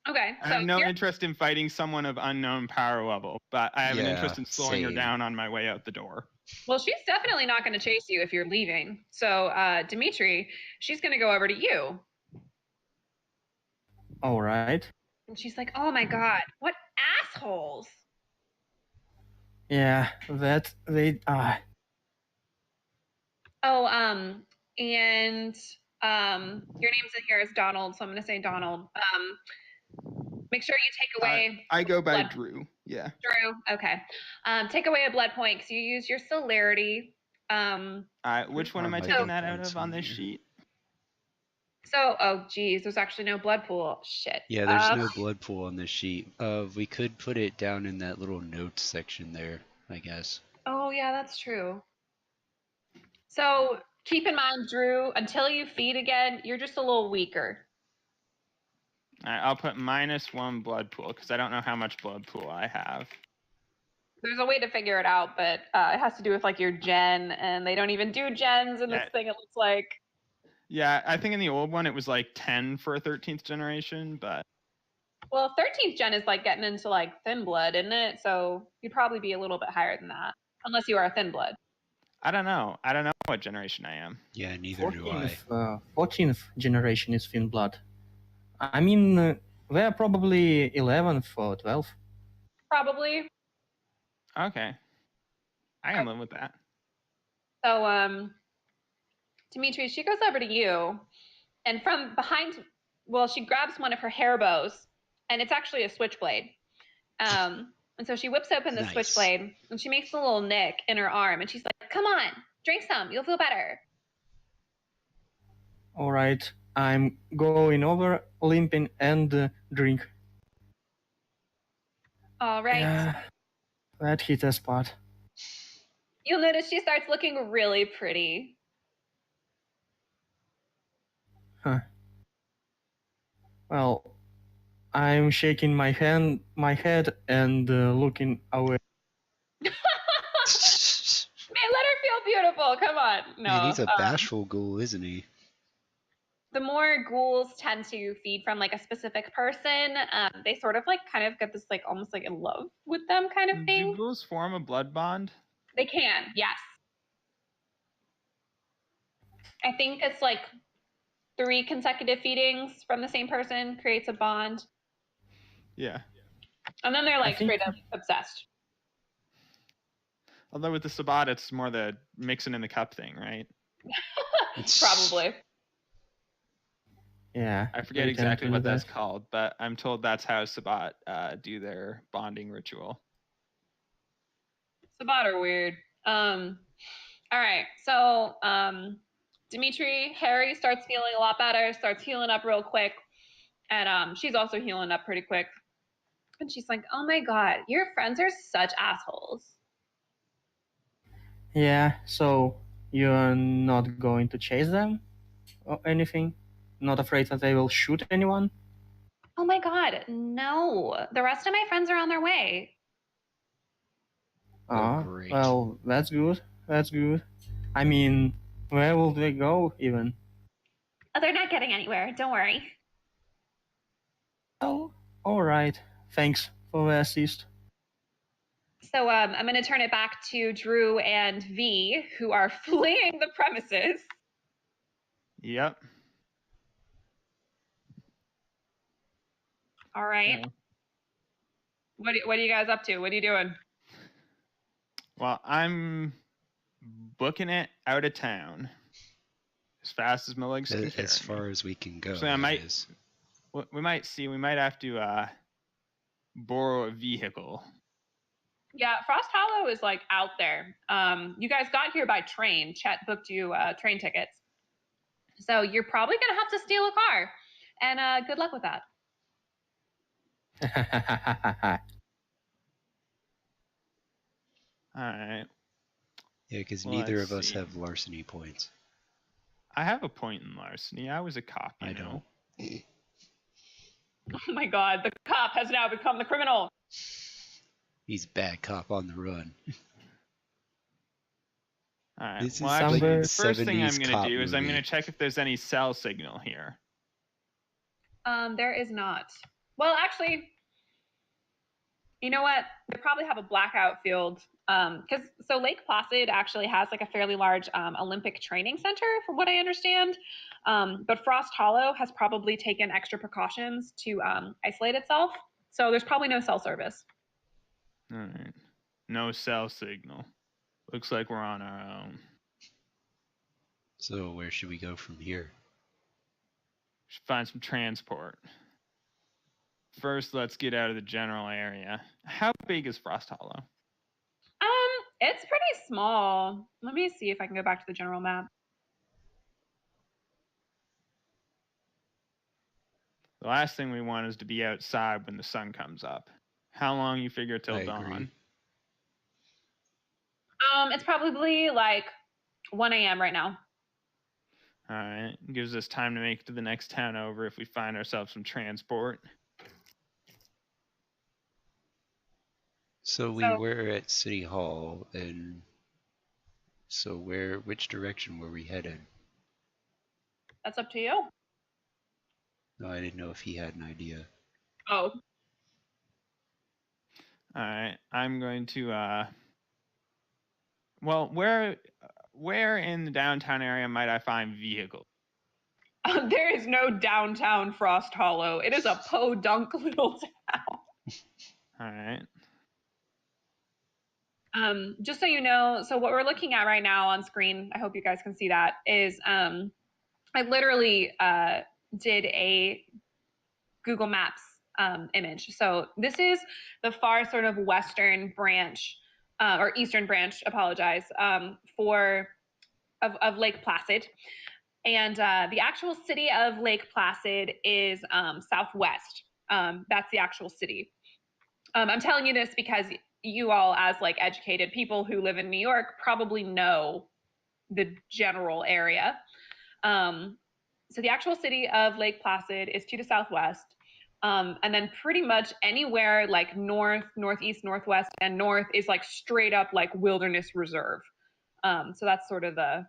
Okay. I have no interest in fighting someone of unknown power level, but I have an interest in slowing her down on my way out the door. Well, she's definitely not going to chase you if you're leaving. So, Dimitri, she's going to go over to you. All right. And she's like, "Oh my God, what assholes!" Yeah, that they are. Oh, and your name's in here is Donald, so I'm going to say Donald. Make sure you take away. I go by Drew. Yeah. Drew. Okay. Take away a blood point because you use your celerity. Which one am I taking that out of on this sheet? So, oh geez, there's actually no blood pool. Shit. Yeah, there's no blood pool on this sheet. We could put it down in that little notes section there, I guess. Oh yeah, that's true. So keep in mind, Drew, until you feed again, you're just a little weaker. I'll put -1 blood pool because I don't know how much blood pool I have. There's a way to figure it out, but it has to do with like your gen, and they don't even do gens in this thing, it looks like. Yeah, I think in the old one it was like 10 for a 13th generation, but... Well, 13th gen is like getting into like thin blood, isn't it? So you'd probably be a little bit higher than that, unless you are a thin blood. I don't know. I don't know what generation I am. Yeah, neither do I. 14th generation is thin blood. I mean, they're probably 11th or 12th. Probably. Okay. I can live with that. So, Dimitri, she goes over to you, and from behind, well, she grabs one of her hair bows, and it's actually a switchblade. And so she whips open the Nice. switchblade, and she makes a little nick in her arm, and she's like, "Come on, drink some. You'll feel better." All right, I'm going over, limping, and drink. All right. Yeah, that hit a spot. You'll notice she starts looking really pretty. Huh. Well, I'm shaking my head, and looking away. Man, let her feel beautiful. Come on. No. Man, he's a bashful ghoul, isn't he? The more ghouls tend to feed from like a specific person, they sort of like kind of get this like almost like in love with them kind of thing. Do ghouls form a blood bond? They can, yes. I think it's like 3 consecutive feedings from the same person creates a bond. Yeah. And then they're like I think- straight up obsessed. Although with the Sabat, it's more the mixing in the cup thing, right? Probably. Yeah. I forget they tend exactly to what do that's that. called, but I'm told that's how Sabat do their bonding ritual. Sabat are weird. All right. So Dimitri, Harry starts feeling a lot better, starts healing up real quick. And she's also healing up pretty quick. And she's like, "Oh my god, your friends are such assholes." Yeah, so you're not going to chase them or anything? Not afraid that they will shoot anyone? Oh my god, no. The rest of my friends are on their way. Oh, great. Well, that's good. That's good. I mean, where will they go even? Oh, they're not getting anywhere. Don't worry. Oh, all right. Thanks for the assist. So I'm going to turn it back to Drew and V, who are fleeing the premises. Yep. All right. Yeah. What are you guys up to? What are you doing? Well, I'm booking it out of town as fast as my legs can carry As me. far as we can go. So I that might- is. We might have to borrow a vehicle. Yeah, Frost Hollow is like out there. You guys got here by train. Chet booked you train tickets. So you're probably going to have to steal a car. And good luck with that. All right. Yeah, because Well, neither let's of us see. have larceny points. I have a point in larceny. I was a cop. You I know. don't. Oh my god, the cop has now become the criminal. He's bad cop on the run. All right. This Well, is actually, like the first thing I'm 70s going cop to do is I'm movie. going to check if there's any cell signal here. There is not. Well, actually, you know what? They probably have a blackout field. So Lake Placid actually has like a fairly large Olympic training center, from what I understand. But Frost Hollow has probably taken extra precautions to isolate itself. So there's probably no cell service. All right. No cell signal. Looks like we're on our own. So where should we go from here? Should find some transport. First, let's get out of the general area. How big is Frost Hollow? It's pretty small. Let me see if I can go back to the general map. The last thing we want is to be outside when the sun comes up. How long you figure till I dawn? agree. It's probably like 1 a.m. right now. All right. Gives us time to make it to the next town over if we find ourselves some transport. So we So- were at City Hall, and so which direction were we headed? That's up to you. No, I didn't know if he had an idea. Oh, All right. I'm going to well, where in the downtown area might I find vehicles? there is no downtown Frost Hollow. It is a podunk little town. All right. Just so you know, so what we're looking at right now on screen, I hope you guys can see that, is I literally did a Google Maps image. So this is the far sort of western branch, or eastern branch, apologize, of Lake Placid. And the actual city of Lake Placid is southwest. That's the actual city. I'm telling you this because you all, as like educated people who live in New York, probably know the general area. So the actual city of Lake Placid is to the southwest. And then pretty much anywhere like north, northeast, northwest, and north is like straight up like wilderness reserve. So that's sort of the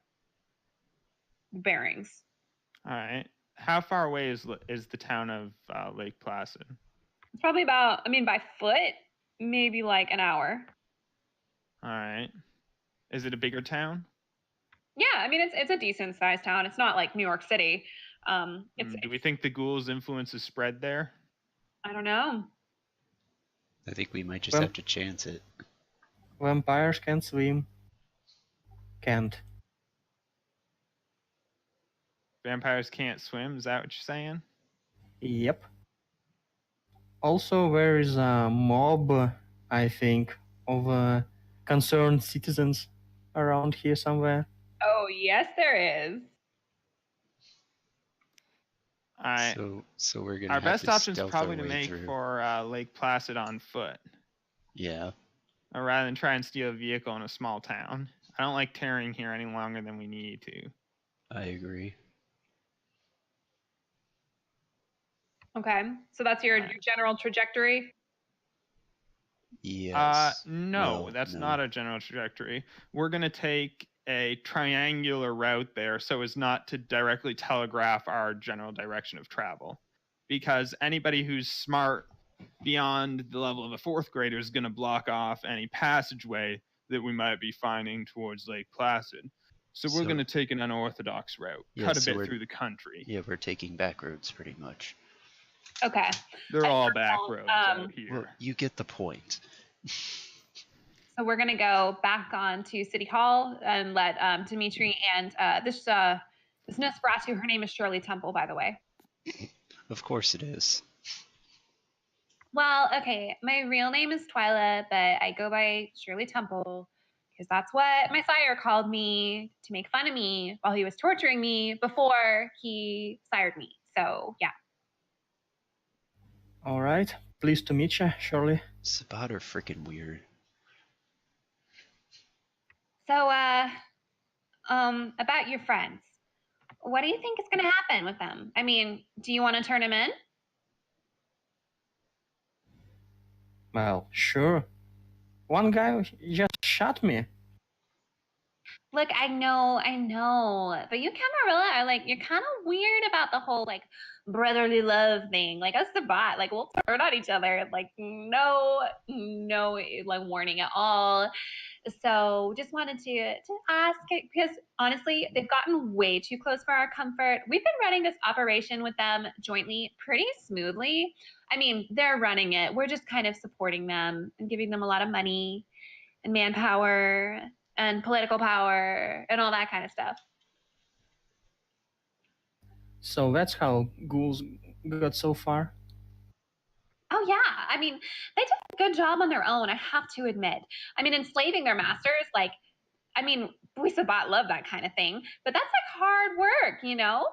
bearings. All right. How far away is the town of Lake Placid? It's probably about, I mean, by foot, maybe like an hour. All right. Is it a bigger town? Yeah, I mean, it's a decent sized town. It's not like New York City. Do we think the ghouls' influence is spread there? I don't know. I think we might just have to chance it. Vampires can swim. Can't. Vampires can't swim? Is that what you're saying? Yep. Also, there is a mob, I think, of concerned citizens around here somewhere. Oh, yes, there is. All right. So we're gonna. Our have best to option is stealth probably our to way make through. for Lake Placid on foot. Yeah. Or rather than try and steal a vehicle in a small town. I don't like tarrying here any longer than we need to. I agree. Okay, so that's your general trajectory? Yes. No, Well, that's no. not a general trajectory. We're going to take a triangular route there so as not to directly telegraph our general direction of travel. Because anybody who's smart beyond the level of a fourth grader is going to block off any passageway that we might be finding towards Lake Placid. So we're going to take an unorthodox route, cut a bit through the country. Yeah, we're taking back roads pretty much. Okay. They're all back roads out here. Well, you get the point. So we're going to go back on to City Hall and let Dimitri and this Nosferatu, her name is Shirley Temple, by the way. Of course it is. Well, okay, my real name is Twyla, but I go by Shirley Temple because that's what my sire called me to make fun of me while he was torturing me before he sired me. So, yeah. All right. Pleased to meet you, Shirley. Sabat are freaking weird. So, about your friends, what do you think is going to happen with them? I mean, do you want to turn them in? Well, sure. One guy just shot me. Look, I know, but you, Camarilla, are like, you're kind of weird about the whole like brotherly love thing. Like us, the bot, like we'll turn on each other. Like no, like warning at all. So just wanted to ask because honestly, they've gotten way too close for our comfort. We've been running this operation with them jointly pretty smoothly. I mean, they're running it. We're just kind of supporting them and giving them a lot of money and manpower and political power and all that kind of stuff. So that's how ghouls got so far? Oh, yeah. I mean, they did a good job on their own, I have to admit. I mean, enslaving their masters, like, I mean, we Sabat love that kind of thing, but that's like hard work, you know?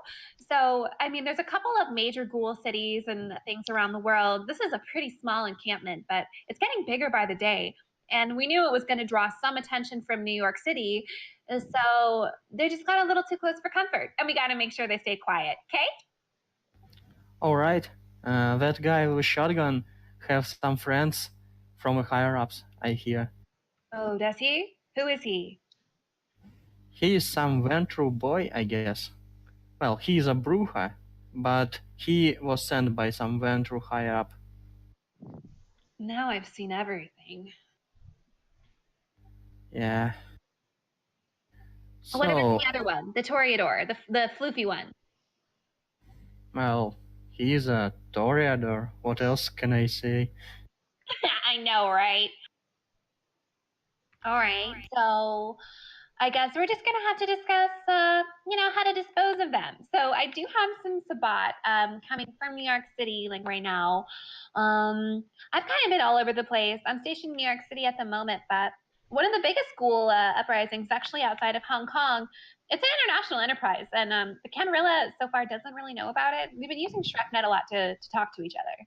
So, I mean, there's a couple of major ghoul cities and things around the world. This is a pretty small encampment, but it's getting bigger by the day. And we knew it was going to draw some attention from New York City. So they just got a little too close for comfort. And we got to make sure they stay quiet, okay? All right. That guy with a shotgun have some friends from the higher-ups, I hear. Oh, does he? Who is he? He is some Ventru boy, I guess. Well, he is a Bruja, but he was sent by some Ventru higher-up. Now I've seen everything. Yeah. So, What about the other one? The Toreador, the floofy one. well, he's a Toreador. What else can I say? I know, right? All right, so I guess we're just gonna have to discuss, how to dispose of them. So I do have some Sabat coming from New York City, like right now. I've kind of been all over the place. I'm stationed in New York City at the moment, but one of the biggest school uprisings actually outside of Hong Kong. It's an international enterprise, and the Camarilla so far doesn't really know about it. We've been using ShrekNet a lot to talk to each other.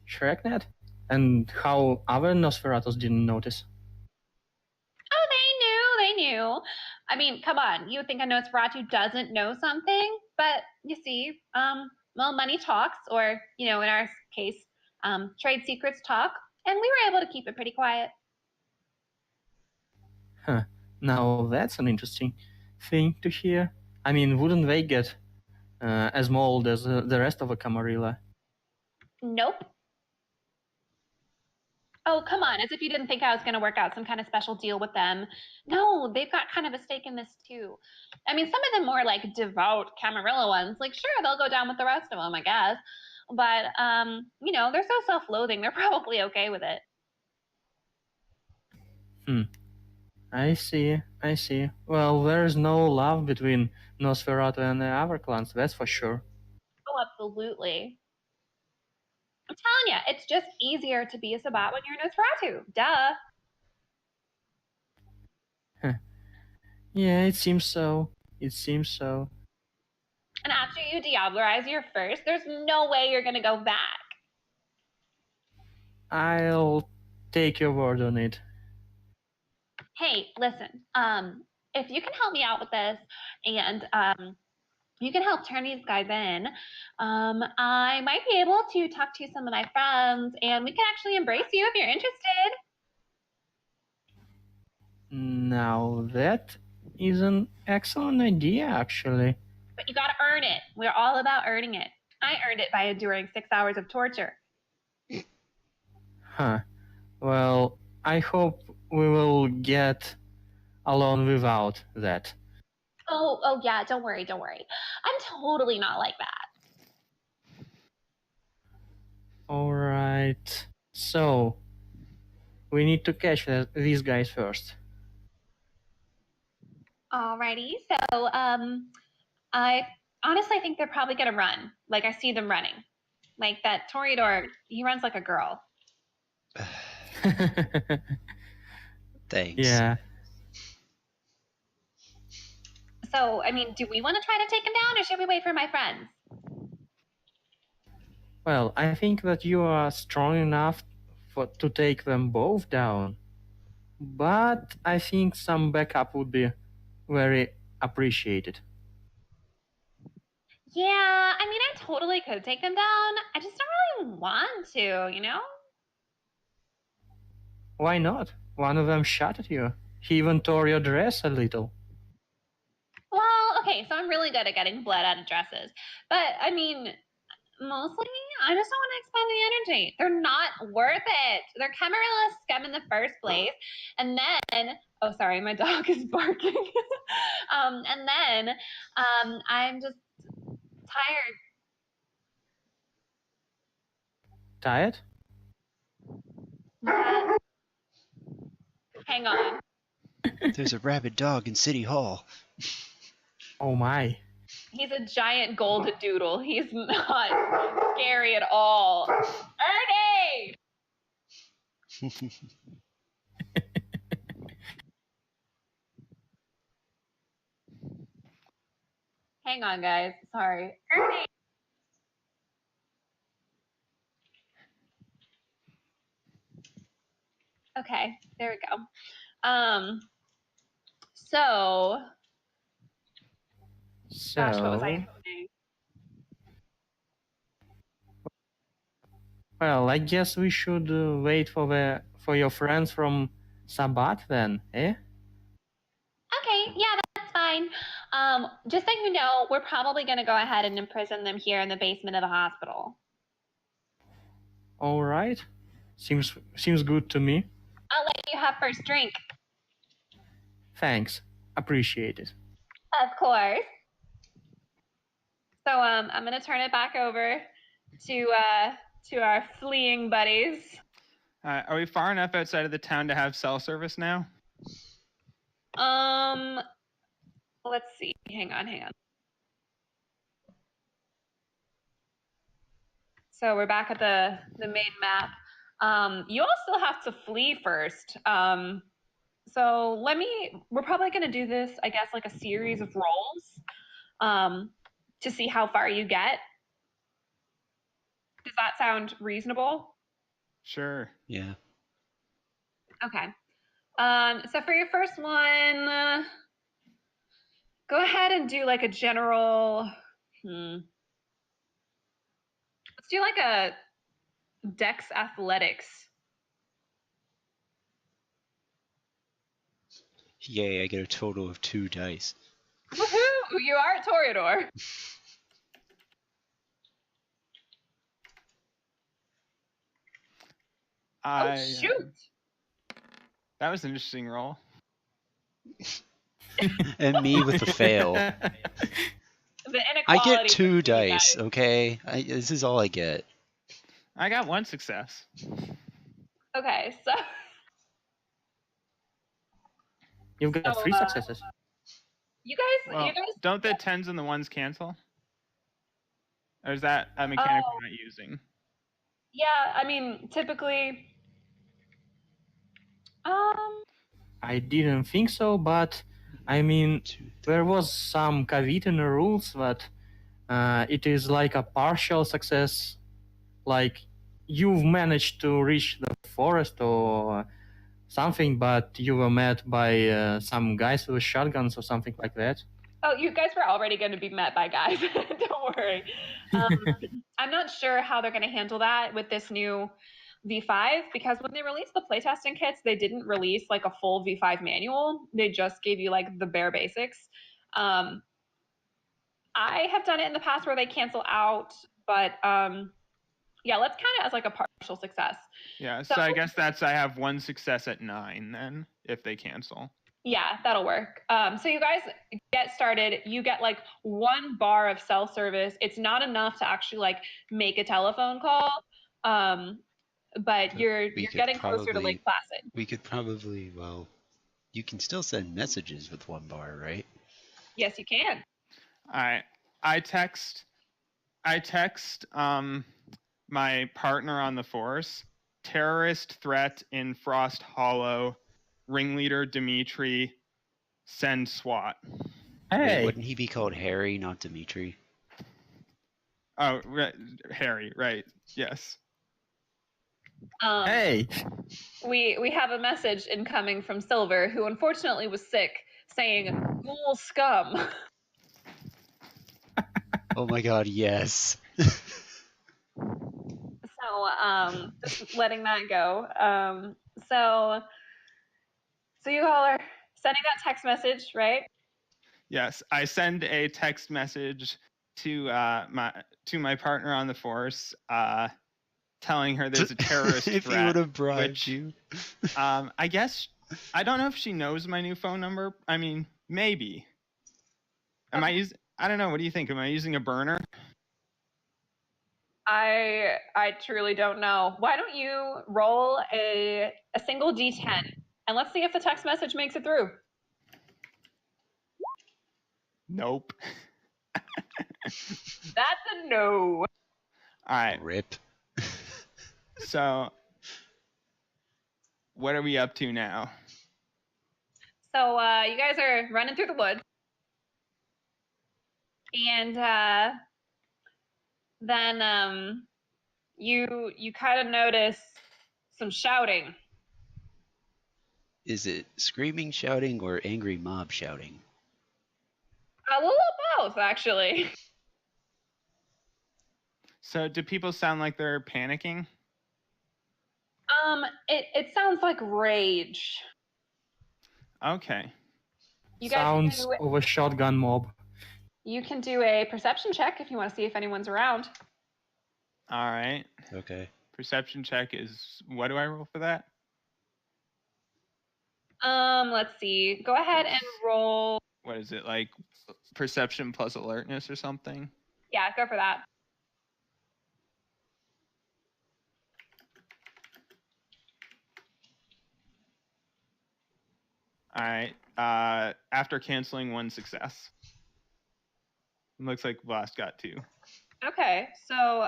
ShrekNet? And how other Nosferatus didn't notice? Oh, they knew. I mean, come on. You would think a Nosferatu doesn't know something, but you see, well, money talks, or, in our case, trade secrets talk, and we were able to keep it pretty quiet. Huh. Now that's an interesting thing to hear. I mean, wouldn't they get as mold as the rest of the Camarilla? Nope. Oh, come on, as if you didn't think I was going to work out some kind of special deal with them. No, they've got kind of a stake in this too. I mean, some of the more like devout Camarilla ones, like sure, they'll go down with the rest of them, I guess. But they're so self-loathing, they're probably okay with it. I see. Well, there's no love between Nosferatu and the other clans, that's for sure. Oh, absolutely. I'm telling you, it's just easier to be a Sabat when you're a Nosferatu. Duh. Yeah, it seems so. And after you Diablerize your first, there's no way you're gonna go back. I'll take your word on it. Hey, listen. If you can help me out with this, and you can help turn these guys in, I might be able to talk to some of my friends, and we can actually embrace you if you're interested. Now that is an excellent idea, actually. But you gotta earn it. We're all about earning it. I earned it by enduring 6 hours of torture. Huh. Well, I hope we will get along without that. Oh yeah, don't worry. I'm totally not like that. All right. So, we need to catch these guys first. Alrighty, so I honestly think they're probably gonna run. Like I see them running. Like that Toreador, he runs like a girl. Thanks. Yeah. So, I mean, do we want to try to take him down, or should we wait for my friends? Well, I think that you are strong enough to take them both down. But I think some backup would be very appreciated. Yeah, I mean, I totally could take them down. I just don't really want to. Why not? One of them shot at you. He even tore your dress a little. Well, okay, so I'm really good at getting blood out of dresses. But, I mean, mostly, I just don't want to expend the energy. They're not worth it. They're Camarilla scum in the first place. And then, oh, sorry, my dog is barking. And then I'm just tired. Tired? Hang on. There's a rabid dog in City Hall. Oh my. He's a giant golden doodle. He's not scary at all. Ernie! Hang on, guys. Sorry. Ernie! Okay, there we go. So gosh, what was I saying? Well, I guess we should wait for your friends from Sabat then, eh? Okay, yeah, that's fine. Just so you know, we're probably going to go ahead and imprison them here in the basement of the hospital. All right. Seems good to me. I'll let you have first drink. Thanks. Appreciate it. Of course. So I'm going to turn it back over to our fleeing buddies. Are we far enough outside of the town to have cell service now? Let's see. Hang on. So we're back at the main map. You all still have to flee first. So we're probably gonna do this, I guess, like a series of rolls to see how far you get. Does that sound reasonable? Sure. Yeah. Okay. So for your first one, go ahead and do like a general, let's do like a Dex Athletics. Yay, I get a total of 2 dice. Woohoo! You are at Toreador. Oh, shoot! That was an interesting roll. And me with a fail. The I inequality get 2 between you dice, guys. okay? This is all I get. I got 1 success. Okay, so You've got So, 3 successes. you Well, guys. don't the 10s and the 1s cancel? Or is that a mechanic Oh. we're not using? Yeah, I mean, typically. I didn't think so, but I mean, 2, 3. there was some caveat in the rules that it is like a partial success, like you've managed to reach the forest or something, but you were met by some guys with shotguns or something like that. Oh, you guys were already going to be met by guys. Don't worry. I'm not sure how they're going to handle that with this new V5, because when they released the playtesting kits, they didn't release like a full V5 manual. They just gave you like the bare basics. I have done it in the past where they cancel out, but yeah, let's count it as like a partial success. Yeah, so I guess I have 1 success at 9 then, if they cancel. Yeah, that'll work. So you guys get started. You get like 1 bar of cell service. It's not enough to actually like make a telephone call, but you're getting closer to Lake Placid. We could probably, well, you can still send messages with 1 bar, right? Yes, you can. All right. I text my partner on the force, terrorist threat in Frost Hollow, ringleader Dimitri, send SWAT. Hey, Wait, wouldn't he be called Harry, not Dimitri? Oh, Harry, right. Yes. hey. We have a message incoming from Silver, who unfortunately was sick, saying "ghoul scum." Oh my god, yes. So just letting that go. So you all are sending that text message, right? Yes, I send a text message to my partner on the force, telling her there's a terrorist if threat. he would have bribed which, you. I guess I don't know if she knows my new phone number. I mean, maybe. Am I using? I don't know. What do you think? Am I using a burner? I truly don't know. Why don't you roll a single D10 and let's see if the text message makes it through. Nope. That's a no. All right. Rip. So, what are we up to now? So you guys are running through the woods, and then you kind of notice some shouting. Is it screaming shouting or angry mob shouting? A little of both, actually. So, do people sound like they're panicking? It sounds like rage. Okay. You guys Sounds of a shotgun mob. You can do a perception check if you want to see if anyone's around. All right. Okay. Perception check is, what do I roll for that? Let's see. Go ahead and roll. What is it, like perception plus alertness or something? Yeah, go for that. All right. After canceling one success. It looks like Blast got 2. Okay, so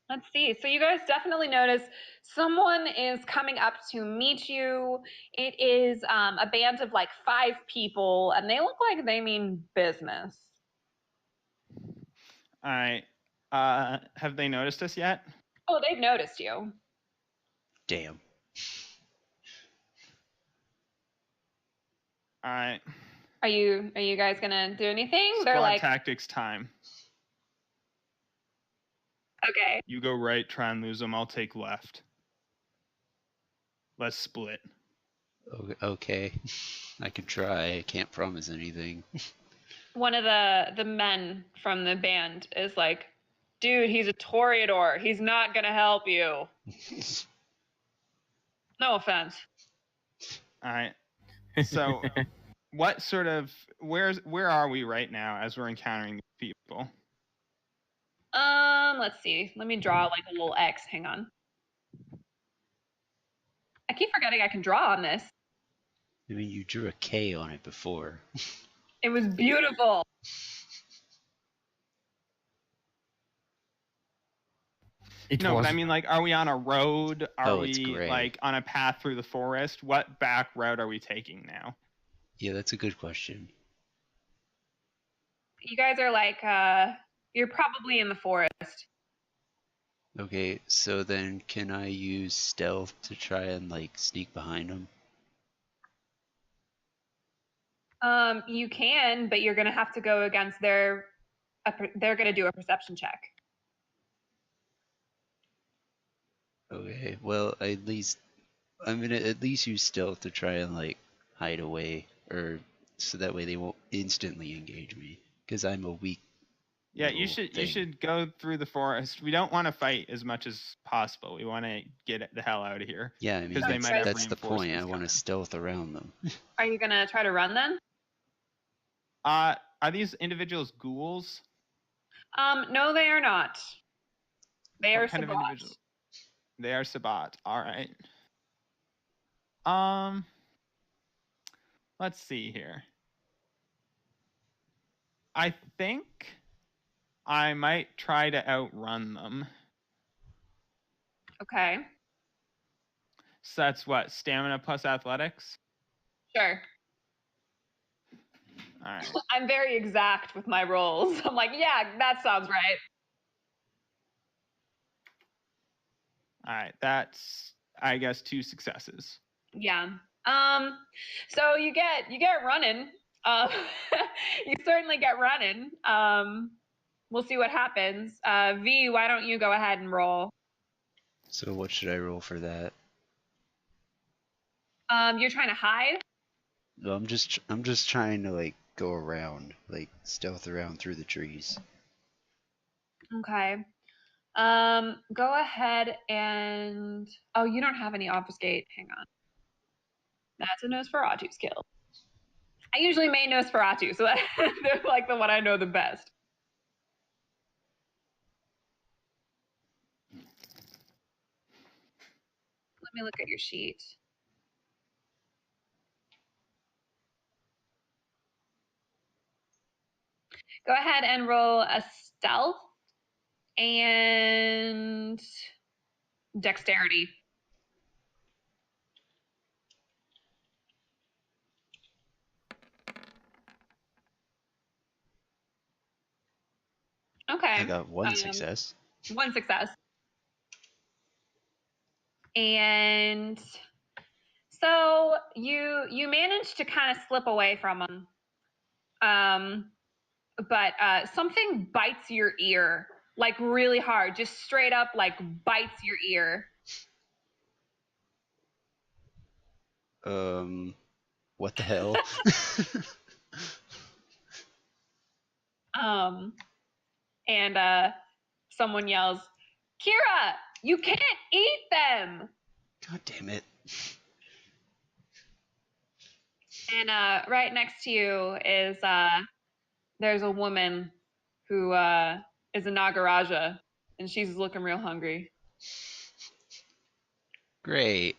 let's see. So you guys definitely notice someone is coming up to meet you. It is a band of like 5 people, and they look like they mean business. All right. Have they noticed us yet? Oh, they've noticed you. Damn. All right. Are you guys gonna do anything? Squad They're like, tactics time. okay. You go right, try and lose them. I'll take left. Let's split. Okay. I can try. I can't promise anything. One of the men from the band is like, dude, he's a Toreador. He's not gonna help you. No offense. All right. So, what sort of where are we right now as we're encountering people? Let's see. Let me draw like a little X. Hang on. I keep forgetting I can draw on this. I mean, you drew a K on it before. It was beautiful. But I mean, like, are we on a road? Are it's we gray. like on a path through the forest? What back route are we taking now? Yeah, that's a good question. You guys are like, you're probably in the forest. Okay, so then can I use stealth to try and like sneak behind them? You can, but you're gonna have to go against they're gonna do a perception check. Okay, well, I'm gonna at least use stealth to try and like hide away, or so that way they won't instantly engage me, because I'm a weak. Yeah, you should go through the forest. We don't want to fight as much as possible. We want to get the hell out of here. Yeah, I mean they might have that's the point. I want coming. to stealth around them. Are you gonna try to run then? Are these individuals ghouls? No, they are not. They are What kind of Sabbat. individual? They are Sabbat. All right. Let's see here. I think I might try to outrun them. Okay. So that's what, stamina plus athletics? Sure. All right. I'm very exact with my rolls. I'm like, yeah, that sounds right. All right. That's, I guess, 2 successes. Yeah. So you get running. You certainly get running. We'll see what happens. V, why don't you go ahead and roll? So what should I roll for that? You're trying to hide? No, I'm just trying to like go around, like stealth around through the trees. Okay. Go ahead and you don't have any obfuscate. Hang on. That's a Nosferatu skill. I usually main Nosferatu, so they're like the one I know the best. Let me look at your sheet. Go ahead and roll a stealth and dexterity. Okay. I got 1 success. 1 success. And so you managed to kind of slip away from them. But something bites your ear, like really hard, just straight up like bites your ear. What the hell? And someone yells, Kira, you can't eat them. God damn it. And right next to you is there's a woman who is a Nagaraja, and she's looking real hungry. Great.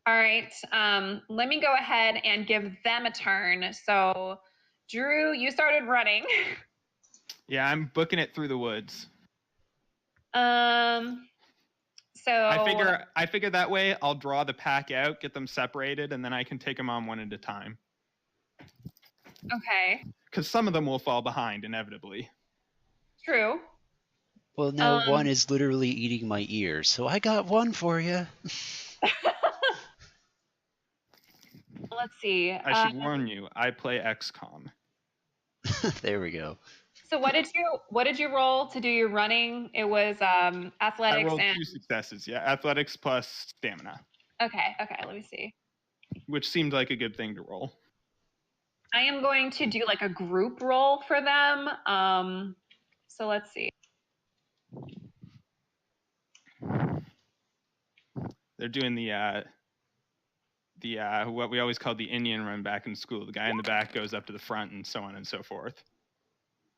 All right. Let me go ahead and give them a turn. So, Drew, you started running. Yeah, I'm booking it through the woods. So I figure that way I'll draw the pack out, get them separated, and then I can take them on one at a time. Okay. Because some of them will fall behind inevitably. True. Well, now one is literally eating my ear, so I got one for you. Let's see. I should warn you, I play XCOM. There we go. So what did you roll to do your running? It was athletics I rolled and 2 successes. Yeah, athletics plus stamina. Okay, let me see. Which seemed like a good thing to roll. I am going to do like a group roll for them. So let's see. They're doing the what we always called the Indian run back in school. The guy in the back goes up to the front and so on and so forth.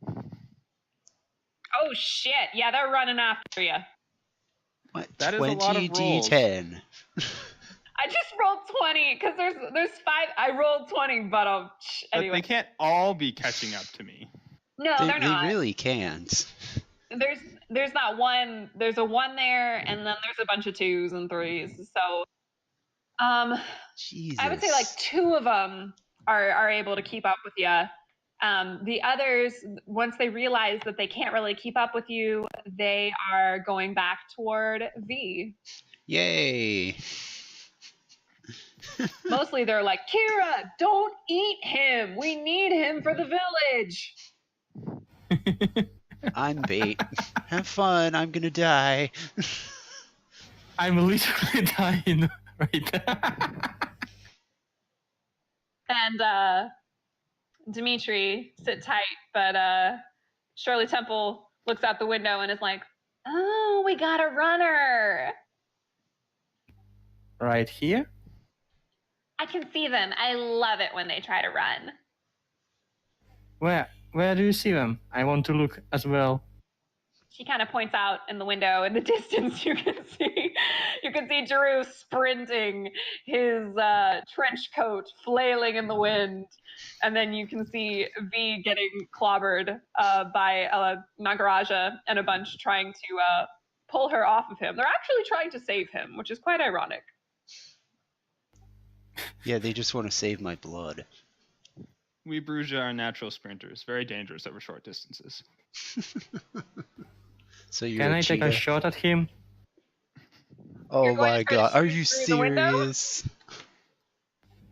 Oh shit! Yeah, they're running after you. What? That is a lot of rolls. D10. I just rolled 20 because there's 5. I rolled 20, but anyway. But they can't all be catching up to me. No, they're not. They really can't. There's not one. There's a 1 there, and then there's a bunch of 2s and 3s. So, Jesus. I would say like 2 of them are able to keep up with you. The others, once they realize that they can't really keep up with you, they are going back toward V. Yay. Mostly they're like, Kira, don't eat him. We need him for the village. I'm bait. Have fun. I'm gonna die. I'm literally dying right now. And Dimitri, sit tight, but Shirley Temple looks out the window and is like, oh, we got a runner. Right here? I can see them. I love it when they try to run. Where do you see them? I want to look as well. She kind of points out in the window. In the distance, you can see Drew sprinting, his trench coat flailing in the wind, and then you can see V getting clobbered by Nagaraja and a bunch trying to pull her off of him. They're actually trying to save him, which is quite ironic. Yeah, they just want to save my blood. We Bruges are natural sprinters, very dangerous over short distances. So you're Can a I take cheetah? a shot at him? Oh my to try to god, are shoot you through the window? serious?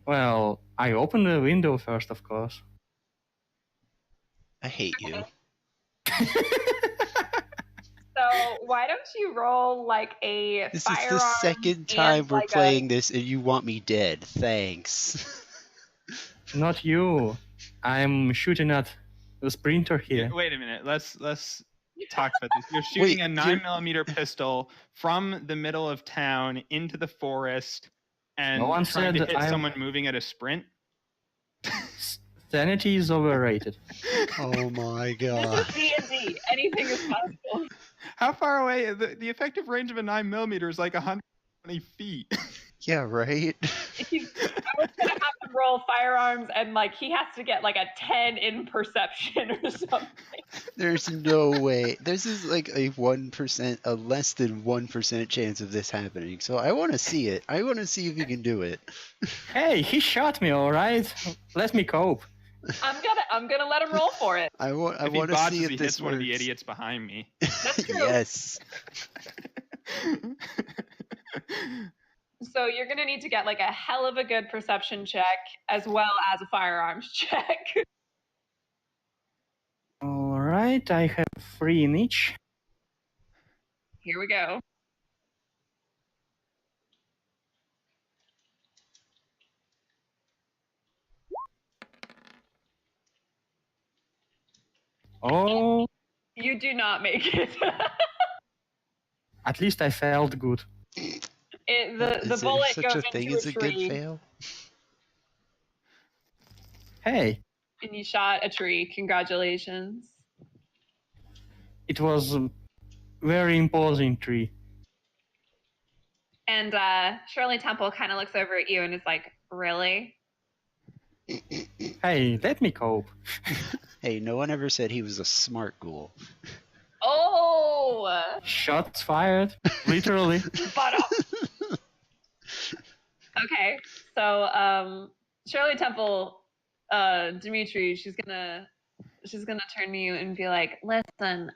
Well, I opened the window first, of course. I hate you. So why don't you roll like a This firearm? is the second time we're like playing this and you want me dead. Thanks. Not you. I'm shooting at the sprinter here. Wait a minute. Let's talk about this. You're shooting Wait, a 9mm pistol from the middle of town into the forest and No one trying to said hit someone moving at a sprint. Sanity is overrated. Oh my This god. is D&D. Anything is possible. How far away? The effective range of a 9mm is like 120 feet. Yeah, right? I was gonna have to roll firearms, and like he has to get like a 10 in perception or something. There's no way. This is like a 1%, a less than 1% chance of this happening. So I want to see it. I want to see if you can do it. Hey, he shot me, alright? Let me cope. I'm gonna let him roll for it. I want If he to botches, see he if this hits one of the works. idiots behind me. That's true. Yes. So you're gonna need to get like a hell of a good perception check as well as a firearms check. Alright, I have 3 in each. Here we go. Oh, You do not make it. at least I felt good. The Is there bullet such goes a thing into as a a good tree, fail? Hey, and you shot a tree. Congratulations. it was a very imposing tree. And Shirley Temple kind of looks over at you and is like, really? Hey, let me cope. Hey, no one ever said he was a smart ghoul. Oh! Shots fired. Literally. But okay, so Shirley Temple, Dimitri, she's gonna turn to you and be like, listen,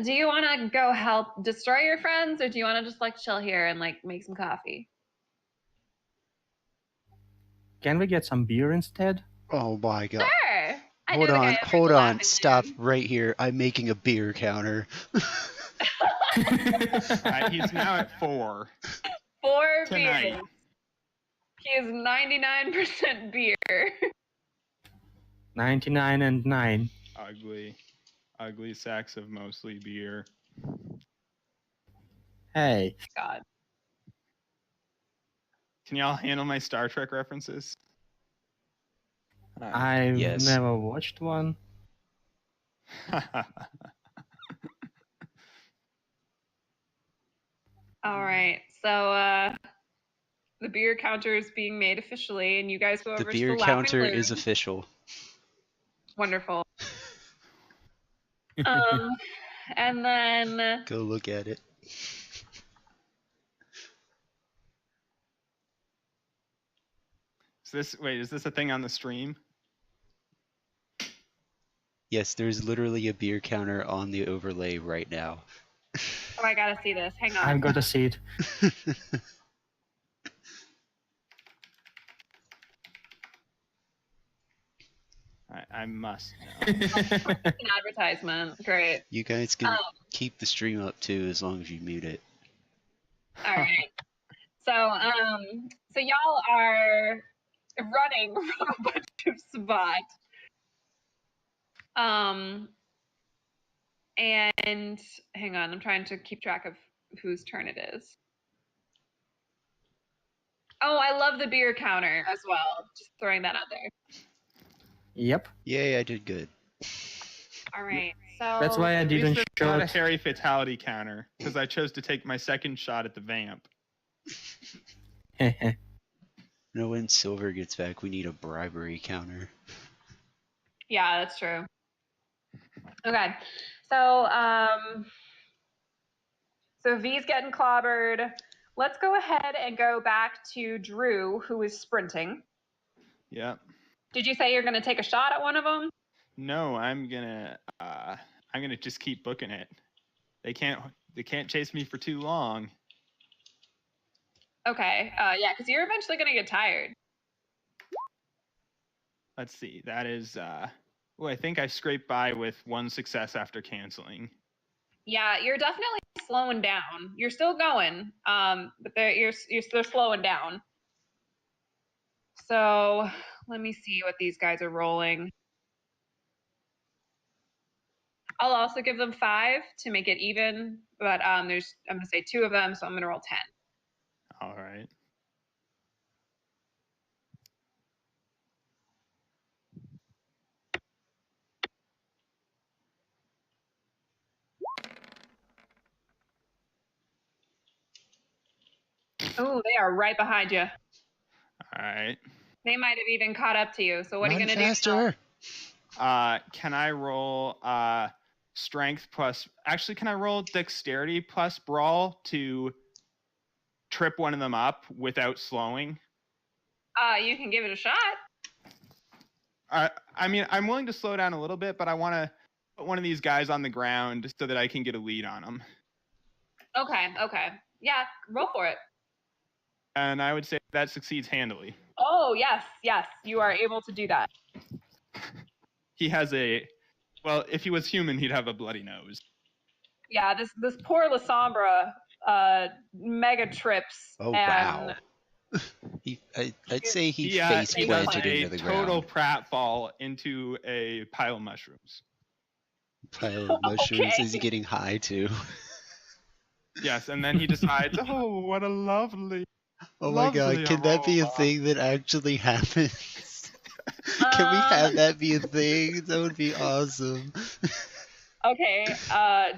do you want to go help destroy your friends, or do you want to just like chill here and like make some coffee? Can we get some beer instead? Oh my god. Sure. I Hold knew the guy on, over at hold the on, Laughing stop Moon. right here. I'm making a beer counter. He's now at 4. 4 Tonight. beers. He is 99% beer. 99 and 9. Ugly sacks of mostly beer. Hey, God. Can y'all handle my Star Trek references? I've Yes. never watched one. All right. So the beer counter is being made officially, and you guys go The over to beer the Laughing counter Loon. is official. Wonderful. And then Go look at it. Is this a thing on the stream? Yes, there's literally a beer counter on the overlay right now. oh, I gotta see this. Hang on. I've got a seat. I must know. An advertisement. Great. You guys can keep the stream up too as long as you mute it. All right. So y'all are running from a bunch of SWAT. And hang on, I'm trying to keep track of whose turn it is. Oh, I love the beer counter as well. Just throwing that out there. Yep. Yay, I did good. All right. So That's why I At least didn't it's show not a it. Harry fatality counter, because I chose to take my second shot at the vamp. No, when Silver gets back, we need a bribery counter. yeah, that's true. Okay. So so V's getting clobbered. Let's go ahead and go back to Drew, who is sprinting. Yep. Did you say you're going to take a shot at one of them? No, I'm gonna just keep booking it. They can't chase me for too long. Okay. Yeah, because you're eventually going to get tired. Let's see. That is I think I scraped by with 1 success after canceling. Yeah, you're definitely slowing down. You're still going, but you're still slowing down. So let me see what these guys are rolling. I'll also give them 5 to make it even, but I'm gonna say 2 of them, so I'm gonna roll 10. All right. Oh, they are right behind you. All right. They might have even caught up to you. So what are you Run gonna faster. do? Can I roll strength plus? Actually, can I roll dexterity plus brawl to trip one of them up without slowing? You can give it a shot. I mean, I'm willing to slow down a little bit, but I want to put one of these guys on the ground so that I can get a lead on them. Okay. Yeah, roll for it. And I would say that succeeds handily. Oh, yes, you are able to do that. He has if he was human, he'd have a bloody nose. Yeah, this poor Lasombra mega trips. Oh, and wow. I'd say he He face does planted a into the total ground. pratfall into a pile of mushrooms. Pile of mushrooms. Okay. Is he getting high too? Yes, and then he decides, oh, what a lovely. Oh my god, Lovely can that be a aroma. thing that actually happens? Can we have that be a thing? That would be awesome. Okay,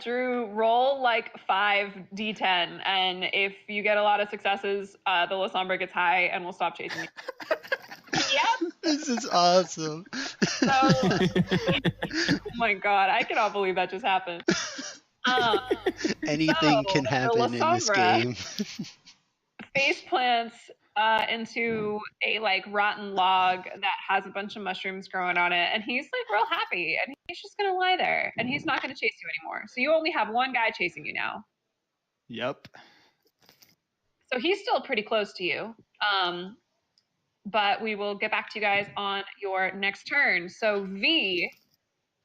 Drew, roll like 5d10, and if you get a lot of successes, the La Sombra gets high and will stop chasing you. Yep. This is awesome. So, oh my god, I cannot believe that just happened. Anything so, can the happen in this Lasombra game. face plants into a like rotten log that has a bunch of mushrooms growing on it, and he's like real happy, and he's just gonna lie there, and he's not gonna chase you anymore. So you only have one guy chasing you now. Yep. So he's still pretty close to you. But we will get back to you guys on your next turn. So V,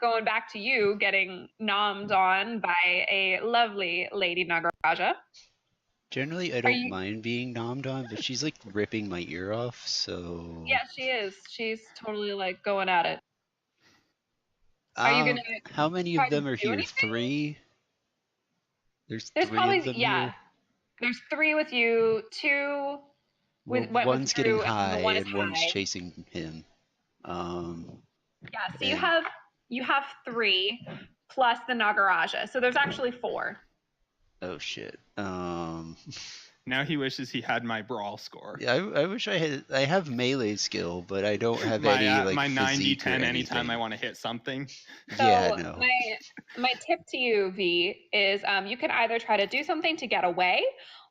going back to you, getting nommed on by a lovely Lady Nagaraja. Generally, I don't mind being nommed on, but she's like ripping my ear off, so. Yeah, she is. She's totally like going at it. Are you gonna? How many try of to them are do here? anything? 3? There's There's 3 probably of them yeah. here. There's 3 with you, 2 Well, went with one's getting Drew, high and one is and one's high. chasing him. Yeah, so and- you have 3 plus the Nagaraja. So there's actually 4. Oh shit. Now he wishes he had my brawl score. Yeah, I wish I had. I have melee skill, but I don't have my, any like my 90 physique or 10 anything. anytime I want to hit something. So yeah, no. my tip to you, V, is you can either try to do something to get away,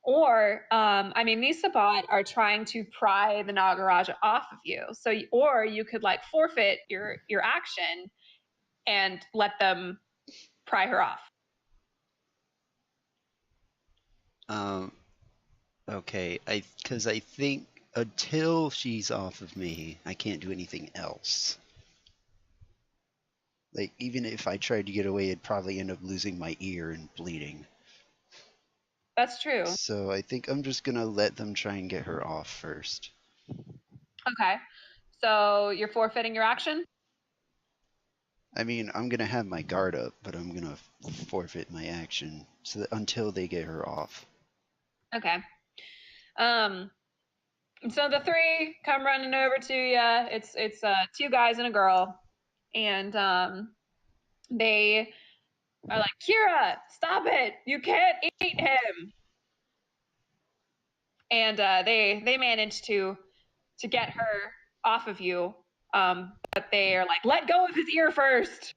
or I mean, these Sabat are trying to pry the Nagaraja off of you. So, or you could like forfeit your action and let them pry her off. Okay, because I think until she's off of me, I can't do anything else. Like, even if I tried to get away, I'd probably end up losing my ear and bleeding. That's true. So I think I'm just gonna let them try and get her off first. Okay. So you're forfeiting your action? I mean, I'm gonna have my guard up, but I'm gonna forfeit my action so that until they get her off. Okay. So the 3 come running over to you. It's 2 guys and a girl, and they are like, Kira, stop it! You can't eat him. And they manage to get her off of you, but they are like, let go of his ear first.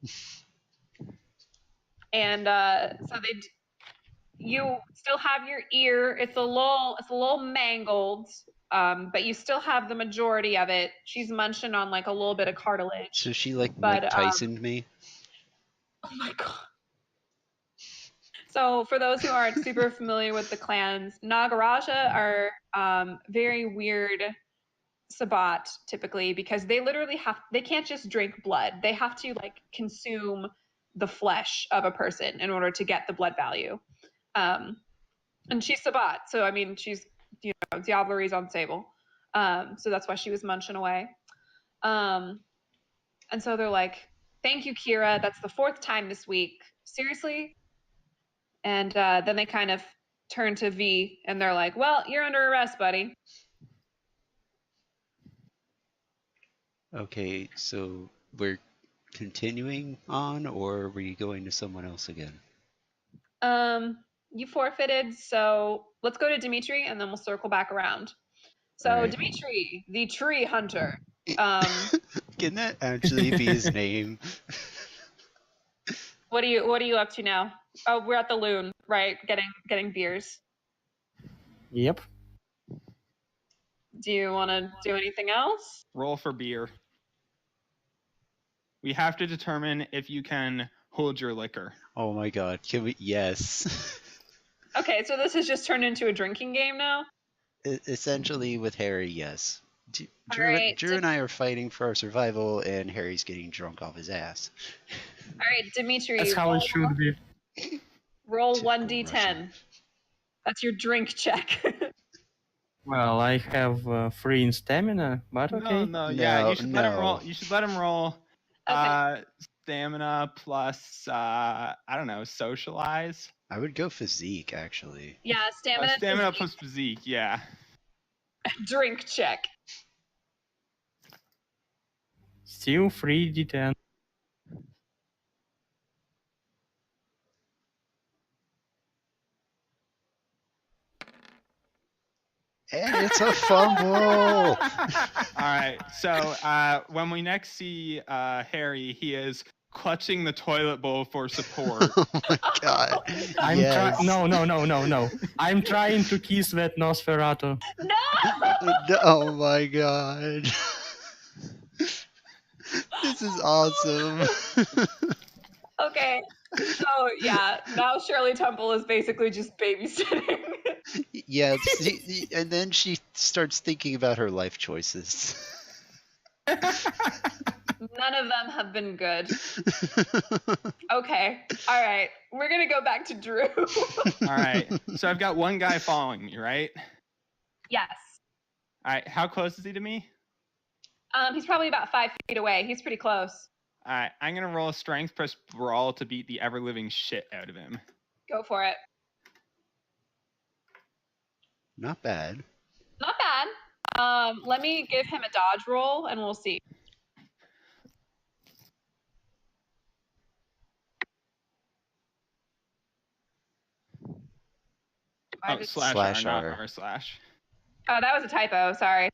And so you still have your ear. It's a little mangled, but you still have the majority of it. She's munching on like a little bit of cartilage. So she like Mike Tyson'd me? Oh my god. So for those who aren't super familiar with the clans, Nagaraja are very weird Sabat typically, because they literally they can't just drink blood. They have to like consume the flesh of a person in order to get the blood value. And she's Sabat, so I mean she's Diableries on Sable. So that's why she was munching away. And so they're like, thank you, Kira. That's the 4th time this week. Seriously? And then they kind of turn to V and they're like, well, you're under arrest, buddy. Okay, so we're continuing on, or are we going to someone else again? You forfeited, so let's go to Dimitri and then we'll circle back around. So right. Dimitri, the tree hunter. Can that actually be his name? What are you up to now? Oh, we're at the Loon, right? Getting beers. Yep. Do you want to do anything else? Roll for beer. We have to determine if you can hold your liquor. Oh my god, can we? Yes. Okay, so this has just turned into a drinking game now? Essentially, with Harry, yes. Drew and I are fighting for our survival, and Harry's getting drunk off his ass. All right, Dimitri. That's how it should be. Roll 1d10. That's your drink check. Well, I have 3 in stamina, but okay. No, yeah, you should let him roll. You should let him roll. Okay. Stamina plus, I don't know, socialize. I would go physique, actually. Yeah, stamina. Stamina plus physique, yeah. Drink check. Still 3d10. It's a fumble. All right. So when we next see Harry, he is clutching the toilet bowl for support. Oh my god. I'm Yes. No. I'm trying to kiss that Nosferatu. No! Oh my god. This is awesome. Okay. So yeah, now Shirley Temple is basically just babysitting. Yeah, and then she starts thinking about her life choices. None of them have been good. Okay. All right. We're gonna go back to Drew. All right. So I've got one guy following me, right? Yes. All right. How close is he to me? He's probably about 5 feet away. He's pretty close. All right. I'm gonna roll a strength plus brawl to beat the ever living shit out of him. Go for it. Not bad. Not bad. Let me give him a dodge roll and we'll see. Oh, slash Slash R, not R. R slash. Oh, that was a typo. Sorry.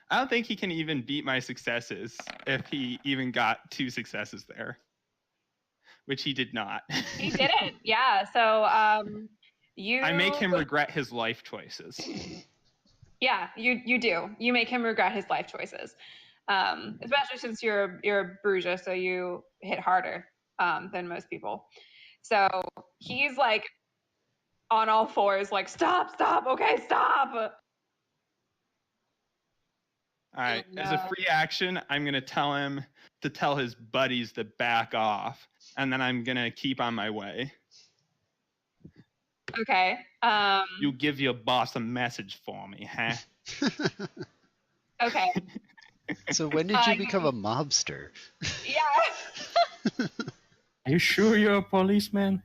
I don't think he can even beat my successes if he even got 2 successes there, which he did not. He didn't. Yeah. So you. I make him regret his life choices. Yeah, you do. You make him regret his life choices, especially since you're a Bruja, so you hit harder than most people. So he's like on all fours, like stop, okay, stop. All right. No. As a free action, I'm going to tell him to tell his buddies to back off, and then I'm going to keep on my way. Okay. You give your boss a message for me, huh? Okay. So when did you become a mobster? Yeah. Are you sure you're a policeman?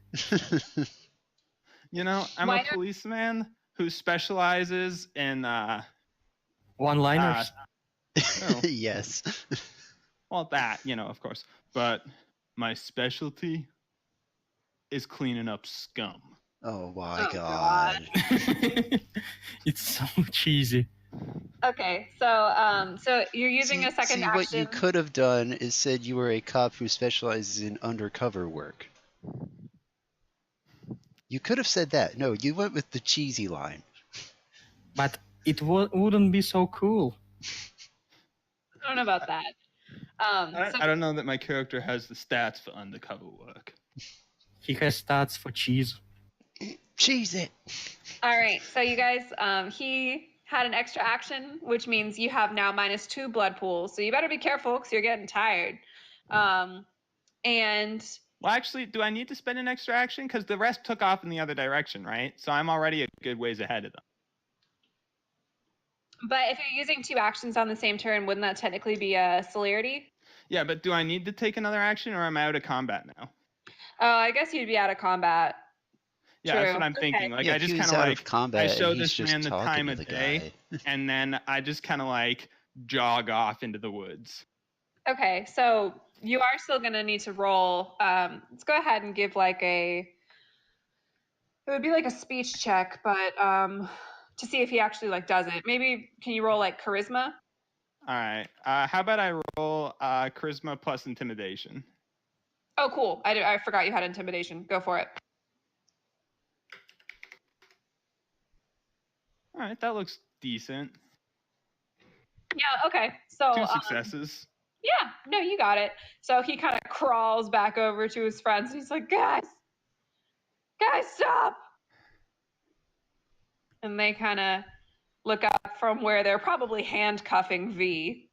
You know, I'm a policeman who specializes in One-liners? oh, Yes. well, that, you know, of course. But my specialty is cleaning up scum. Oh my Oh, god. It's so cheesy. Okay. So you're using a second action. What you could have done is said you were a cop who specializes in undercover work. You could have said that. No, you went with the cheesy line. But it wouldn't be so cool. I don't know about that. I don't know that my character has the stats for undercover work. He has stats for cheese. Cheese it. All right, so you guys, he had an extra action, which means you have now -2 blood pools. So you better be careful because you're getting tired. And well, actually, do I need to spend an extra action? Because the rest took off in the other direction, right? So I'm already a good ways ahead of them. But if you're using 2 actions on the same turn, wouldn't that technically be a celerity? Yeah, but do I need to take another action, or am I out of combat now? Oh, I guess you'd be out of combat. Yeah, True. That's what I'm thinking. Like, yeah, I just he's kind of out like of combat, I show and he's this man just the talking time to of the day, guy. and then I just kind of like jog off into the woods. Okay, so you are still going to need to roll. Let's go ahead and give like it would be like a speech check, but to see if he actually like does it. Maybe can you roll like charisma? All right. How about I roll charisma plus intimidation? Oh, cool. I forgot you had intimidation. Go for it. All right, that looks decent. Yeah, okay. So 2 successes. yeah, no, you got it. So he kind of crawls back over to his friends and he's like, guys, stop. And they kind of look up from where they're probably handcuffing V.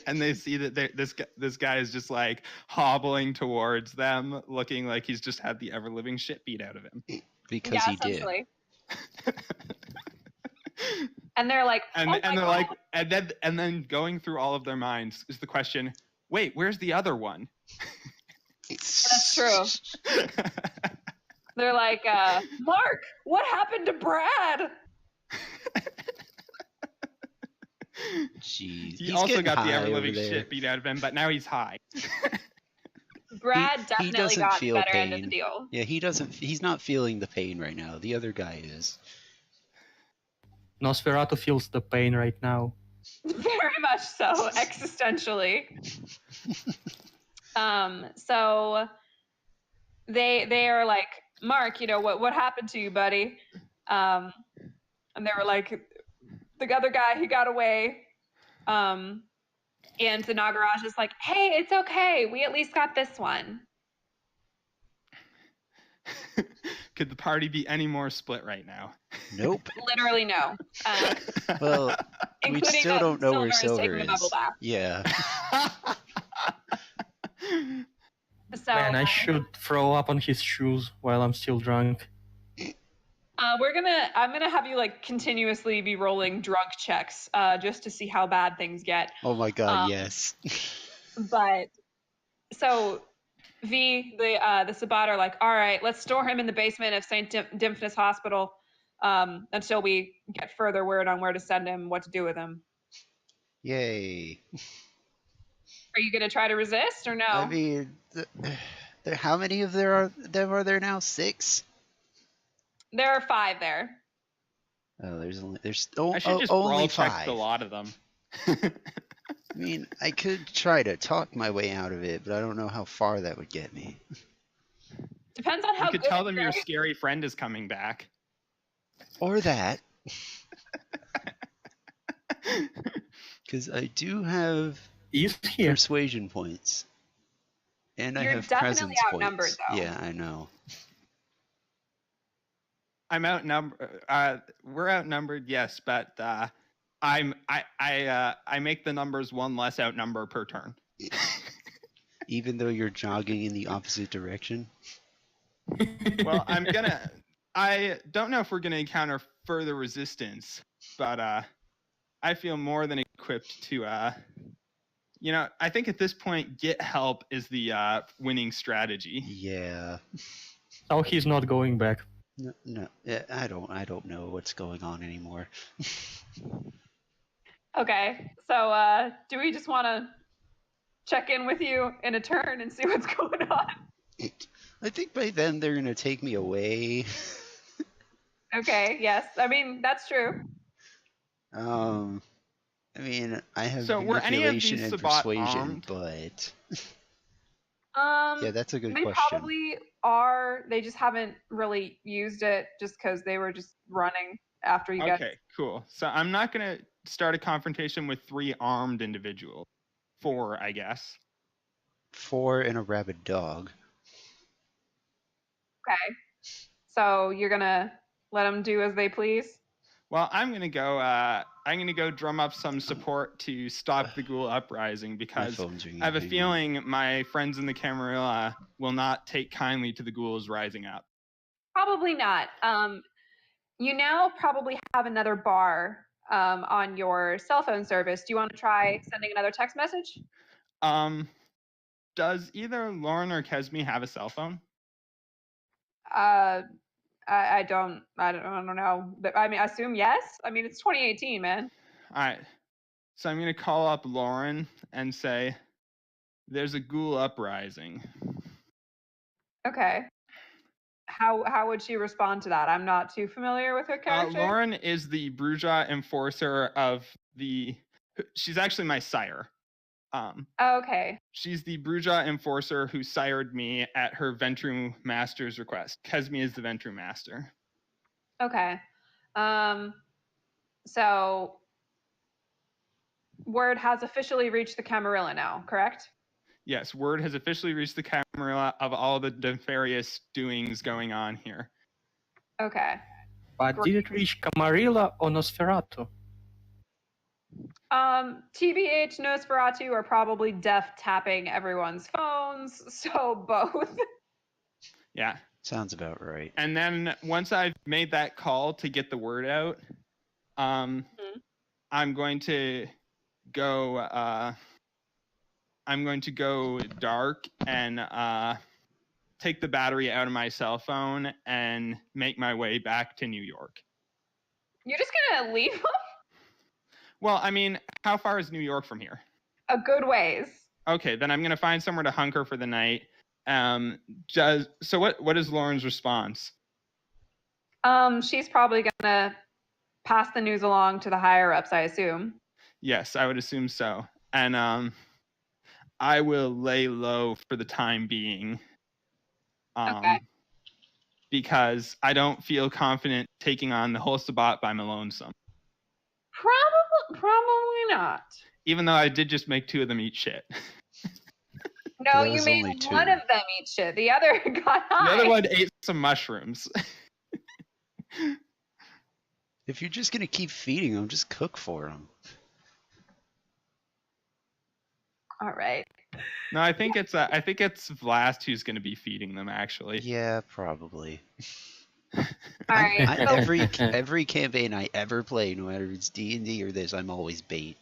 And they see that this guy is just like hobbling towards them, looking like he's just had the ever living shit beat out of him. Because he did. And they're like, and then going through all of their minds is the question, wait, where's the other one? That's true. They're like, Mark, what happened to Brad? Jeez. He also got the ever living shit beat out of him, but now he's high. Brad he definitely doesn't got the feel better end of the pain. deal. Yeah, he's not feeling the pain right now. The other guy is. Nosferatu feels the pain right now. Very much so, existentially. So they are like, Mark, what happened to you, buddy? And they were like, the other guy, he got away. And the Nagaraj is like, hey, it's okay. We at least got this one. Could the party be any more split right now? Nope. Literally no. Well, we Including still that don't know where Silver is Silver taking a bubble is. bath. Yeah. So Man, I should throw up on his shoes while I'm still drunk. I'm gonna have you like continuously be rolling drunk checks, just to see how bad things get. Oh my God, yes. But so V, the Sabbat are like, all right, let's store him in the basement of St. Dimphnis Hospital until we get further word on where to send him, what to do with him. Yay. Are you gonna try to resist or no? I mean, how many of them are there now? 6? There are 5 there. Oh, there's I should just only brawl check 5. a lot of them. I mean, I could try to talk my way out of it, but I don't know how far that would get me. Depends on how You could good tell them your you're- scary friend is coming back. Or that. Because I do have He's here. persuasion points. And I You're have definitely presence outnumbered, points. though. Yeah, I know. I'm outnumbered. We're outnumbered, yes, but I make the numbers 1 less outnumber per turn. Even though you're jogging in the opposite direction. Well, I don't know if we're gonna encounter further resistance, but I feel more than equipped to I think at this point get help is the winning strategy. Yeah. So he's not going back. No, I don't know what's going on anymore. Okay, so do we just want to check in with you in a turn and see what's going on? I think by then they're gonna take me away. Okay, yes. I mean, that's true. I mean, I have So were any of manipulation these and Sabbat persuasion, armed? but Yeah, that's a good they question. probably are. They just haven't really used it just because they were just running after you guys. Okay, cool. So I'm not gonna start a confrontation with 3 armed individuals. 4, I guess. 4 and a rabid dog. Okay. So you're gonna let them do as they please? Well, I'm gonna go drum up some support to stop the ghoul uprising My because phone's ringing. I have a hang on. feeling my friends in the Camarilla will not take kindly to the ghouls rising up. Probably not. You now probably have another bar on your cell phone service. Do you want to try sending another text message? Does either Lauren or Kesme have a cell phone? I don't know. I mean, I assume yes. I mean, it's 2018, man. All right. So I'm gonna call up Lauren and say, "There's a ghoul uprising." Okay. How would she respond to that? I'm not too familiar with her character. Lauren is the bourgeois enforcer of the. She's actually my sire. Okay. She's the bourgeois enforcer who sired me at her Ventru master's request. Kesme is the Ventru master. Okay. So word has officially reached the Camarilla now, correct? Yes, word has officially reached the Camarilla of all the nefarious doings going on here. Okay. But did it reach Camarilla or Nosferatu? TBH, Nosferatu are probably def tapping everyone's phones, so both. Yeah. Sounds about right. And then once I've made that call to get the word out, I'm going to go dark and take the battery out of my cell phone and make my way back to New York. You're just gonna leave them? Well, I mean, how far is New York from here? A good ways. Okay, then I'm going to find somewhere to hunker for the night. What is Lauren's response? She's probably gonna pass the news along to the higher ups, I assume. Yes, I would assume so. And I will lay low for the time being. Okay. Because I don't feel confident taking on the whole Sabbat by my lonesome. Probably not. Even though I did just make 2 of them eat shit. No, That you was made only 2. one of them eat shit. The other got high. The other one ate some mushrooms. If you're just gonna keep feeding them, just cook for them. All right. No, I think it's Vlast who's going to be feeding them. Actually. Yeah, probably. All right. Every campaign I ever play, no matter if it's D&D or this, I'm always bait.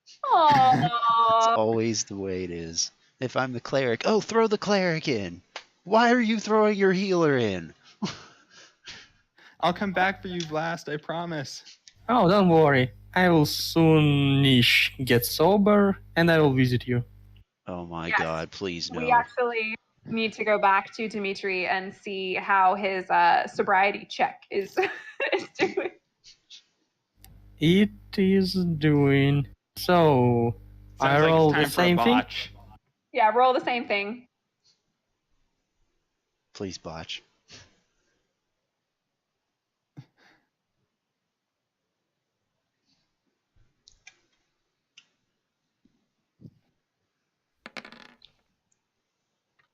It's always the way it is. If I'm the cleric, oh, throw the cleric in. Why are you throwing your healer in? I'll come back for you, Vlast. I promise. Oh, don't worry. I will soonish get sober, and I will visit you. Oh my Yes. God! Please no. We actually need to go back to Dimitri and see how his sobriety check is doing. It is doing so. I Sounds like roll it's time the for a same thing. botch. Yeah, roll the same thing. Please botch.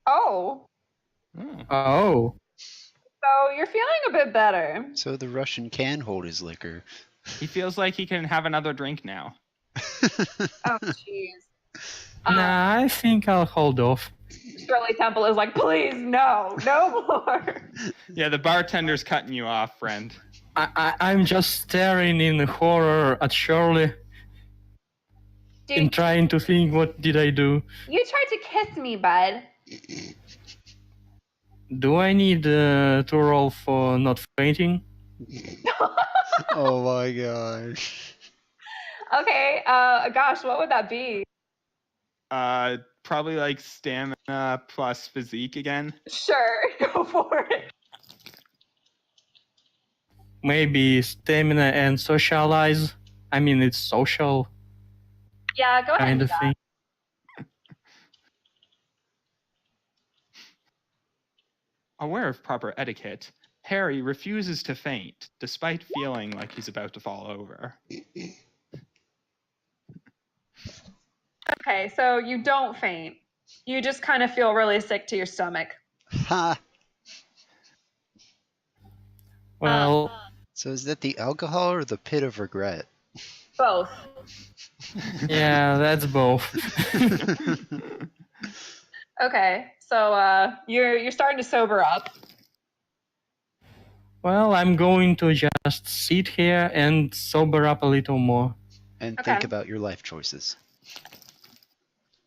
Oh, Oh, so you're feeling a bit better. So the Russian can hold his liquor. He feels like he can have another drink now. Oh, jeez. nah, I think I'll hold off. Shirley Temple is like, please, no more. Yeah, the bartender's cutting you off, friend. I'm just staring in horror at Shirley and Dude, trying to think, what did I do? you tried to kiss me, bud. Do I need to roll for not fainting? Oh my gosh. Okay, gosh, what would that be? Probably like stamina plus physique again. Sure, go for it. Maybe stamina and socialize. I mean, it's social Yeah, go ahead kind and do of that. thing. Aware of proper etiquette, Harry refuses to faint, despite feeling like he's about to fall over. Okay, so you don't faint. You just kind of feel really sick to your stomach. Ha! Well, So is that the alcohol or the pit of regret? Both. yeah, that's both. Okay, so you're starting to sober up. Well, I'm going to just sit here and sober up a little more. And Okay. think about your life choices.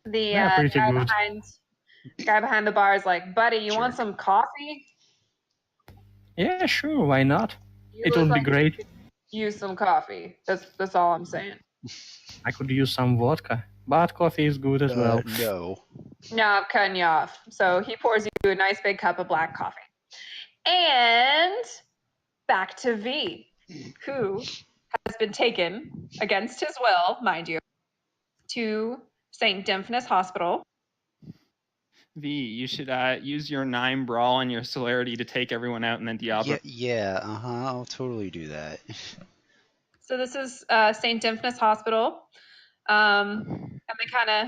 The Yeah, pretty guy good. behind the bar is like, buddy, you want Jerk. some coffee? Yeah, sure, why not? You It look would be like you great. could use some coffee. That's all I'm saying. I could use some vodka, but coffee is good as well. No. No, I'm cutting you off. So he pours you a nice big cup of black coffee. And back to V, who has been taken against his will, mind you, to St. Dimphnis Hospital. V, you should use your 9 brawl and your celerity to take everyone out, and then Diablo. Yeah, I'll totally do that. So this is St. Dimphnis Hospital. And they kind of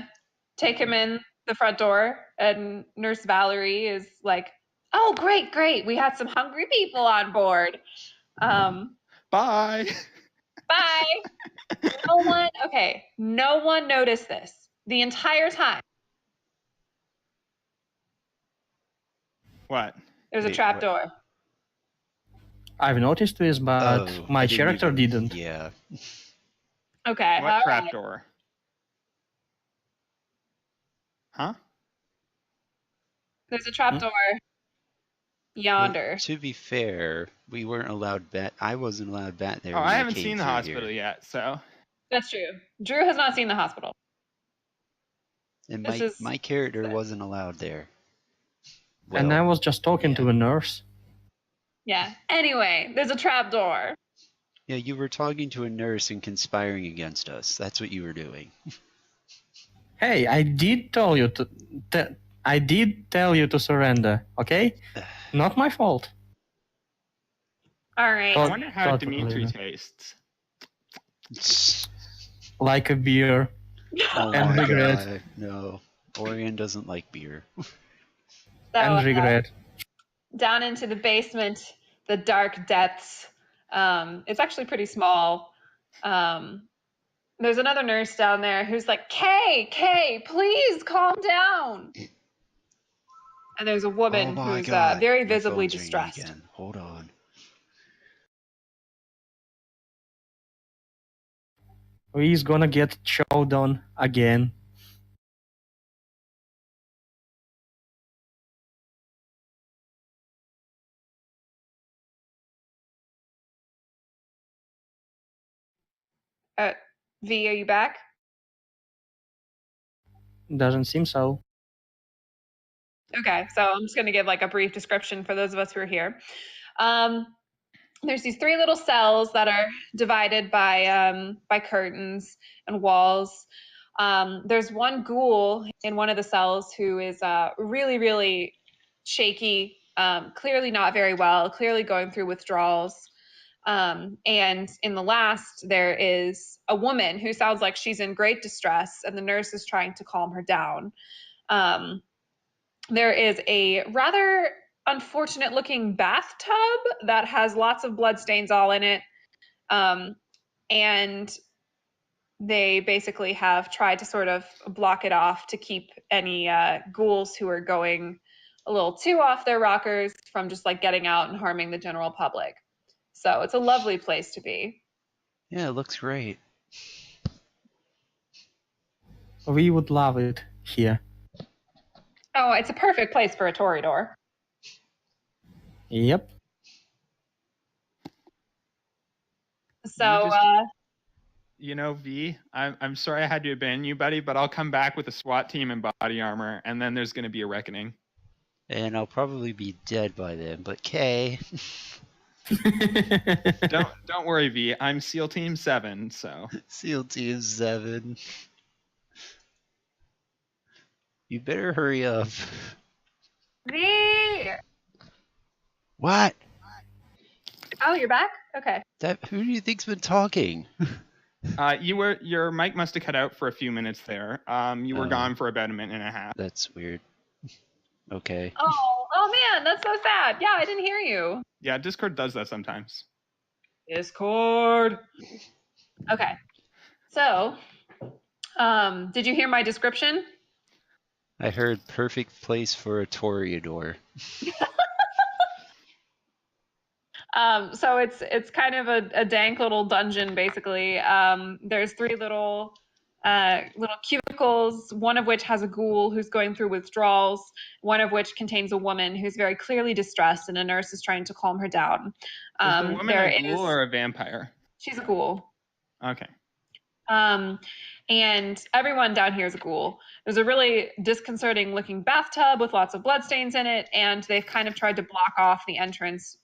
take him in the front door, and Nurse Valerie is like, oh, great. We had some hungry people on board. Bye. Bye. No one noticed this the entire time. What? There's a Wait, trap what? door. I've noticed this, but my I didn't character even- didn't. Yeah. Okay. What all trap right. door? Huh? There's a trap door yonder. Well, to be fair, we weren't allowed bat. I wasn't allowed bat there. Oh, when I I haven't came seen the through hospital here. yet, so. That's true. Drew has not seen the hospital. And This is- my character wasn't allowed there. And I was just talking to a nurse. Yeah. Anyway, there's a trap door. Yeah, you were talking to a nurse and conspiring against us. That's what you were doing. Hey, I did tell you to surrender, okay? Not my fault. All right. I wonder how Dimitri tastes. Like a beer. Oh And my regret. god, no. Orion doesn't like beer. And regret. Down into the basement, the dark depths. It's actually pretty small. There's another nurse down there who's like, Kay, please calm down. And there's a woman Oh my who's god. very My visibly phone's ringing distressed. again. Hold on. He's gonna get chowed on again. V, are you back? Doesn't seem so. Okay, so I'm just going to give like a brief description for those of us who are here. There's these three little cells that are divided by curtains and walls. There's one ghoul in one of the cells who is really, really shaky, clearly not very well, clearly going through withdrawals. And in the last, there is a woman who sounds like she's in great distress, and the nurse is trying to calm her down. There is a rather unfortunate looking bathtub that has lots of blood stains all in it. And they basically have tried to sort of block it off to keep any ghouls who are going a little too off their rockers from just like getting out and harming the general public. So it's a lovely place to be. Yeah, it looks great. We would love it here. Oh, it's a perfect place for a Toreador. Yep. So, V, I'm sorry I had to abandon you, buddy, but I'll come back with a SWAT team and body armor, and then there's going to be a reckoning. And I'll probably be dead by then, but Kay. Don't worry, V. I'm SEAL Team 7, so. SEAL Team 7. You better hurry up. V! What? Oh, you're back? Okay. Who do you think's been talking? Your mic must have cut out for a few minutes there. You were gone for about a minute and a half. That's weird. Okay. Oh man, that's so sad. Yeah, I didn't hear you. Yeah, Discord does that sometimes. Discord. Okay. So, did you hear my description? I heard perfect place for a Toreador. So it's kind of a dank little dungeon, basically. There's three little cubicles, one of which has a ghoul who's going through withdrawals, one of which contains a woman who's very clearly distressed, and a nurse is trying to calm her down. Is the woman a ghoul or a vampire? She's a ghoul. Okay. And everyone down here is a ghoul. There's a really disconcerting looking bathtub with lots of bloodstains in it, and they've kind of tried to block off the entrance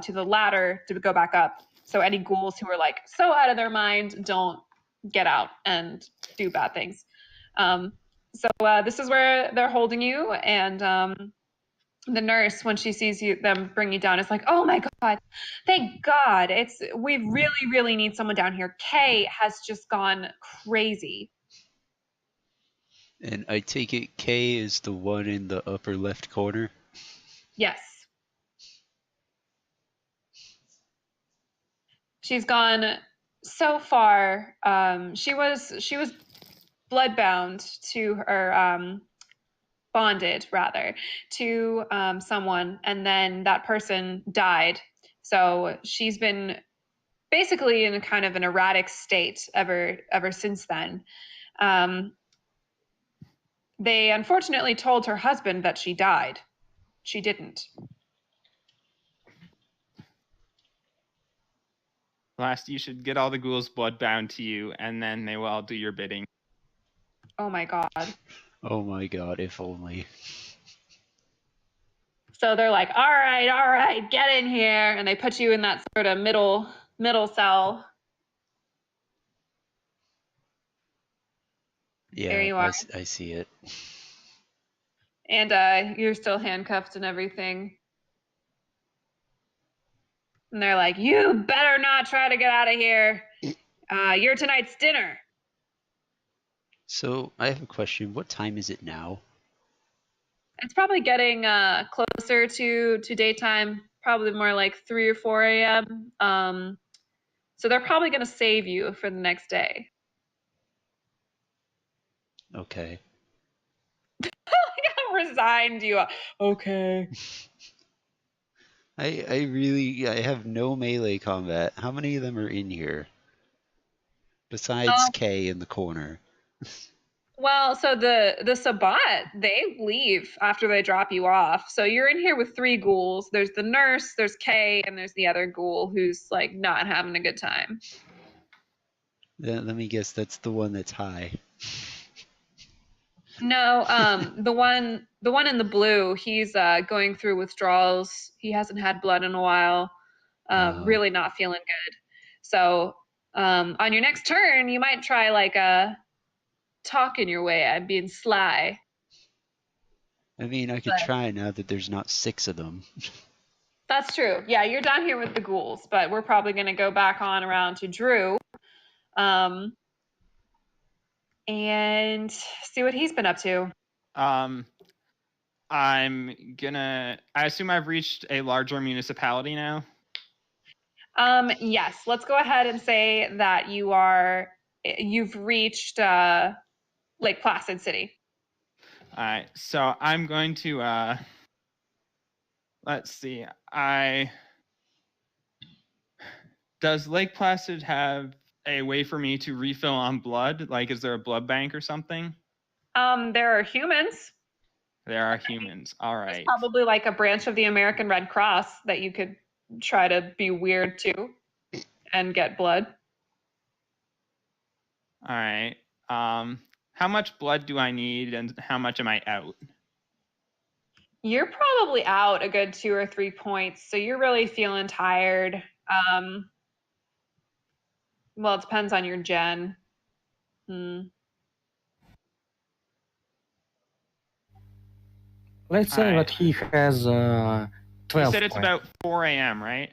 to the ladder to go back up. So any ghouls who are like so out of their mind don't get out and do bad things. So this is where they're holding you, and the nurse, when she sees them bring you down, is like, "Oh my god, thank God! We really, really need someone down here. Kay has just gone crazy." And I take it Kay is the one in the upper left corner? Yes. She's gone so far. She was bloodbound to her, bonded rather to someone, and then that person died. So she's been basically in a kind of an erratic state ever since then. They unfortunately told her husband that she died. She didn't. Last, you should get all the ghouls bloodbound to you, and then they will all do your bidding. Oh my god. Oh my god, if only. So they're like, all right, get in here. And they put you in that sort of middle cell. There Yeah, you are. I see it. And you're still handcuffed and everything. And they're like, you better not try to get out of here. You're tonight's dinner. So I have a question. What time is it now? It's probably getting closer to daytime, probably more like 3 or 4 a.m. So they're probably going to save you for the next day. Okay. How resigned you are. Okay. I have no melee combat. How many of them are in here? Besides K in the corner. Well, so the Sabbat, they leave after they drop you off. So you're in here with 3 ghouls. There's the nurse, there's Kay, and there's the other ghoul who's like not having a good time. Let me guess, that's the one that's high. No, the one in the blue, he's going through withdrawals. He hasn't had blood in a while. Really not feeling good. So on your next turn, you might try like talking your way out, being sly. I mean, I could try now that there's not 6 of them. That's true. Yeah, you're down here with the ghouls, but we're probably going to go back on around to Drew and see what he's been up to. I assume I've reached a larger municipality now. Yes, let's go ahead and say that you've reached Lake Placid City. All right, so I'm going to let's see. Does Lake Placid have a way for me to refill on blood? Like, is there a blood bank or something? There are humans. There are humans. All right. There's probably like a branch of the American Red Cross that you could try to be weird to and get blood. All right. How much blood do I need and how much am I out? You're probably out a good 2 or 3 points, so you're really feeling tired. Well, it depends on your gen. Let's say that he has 12 You said it's points. about 4 a.m., right?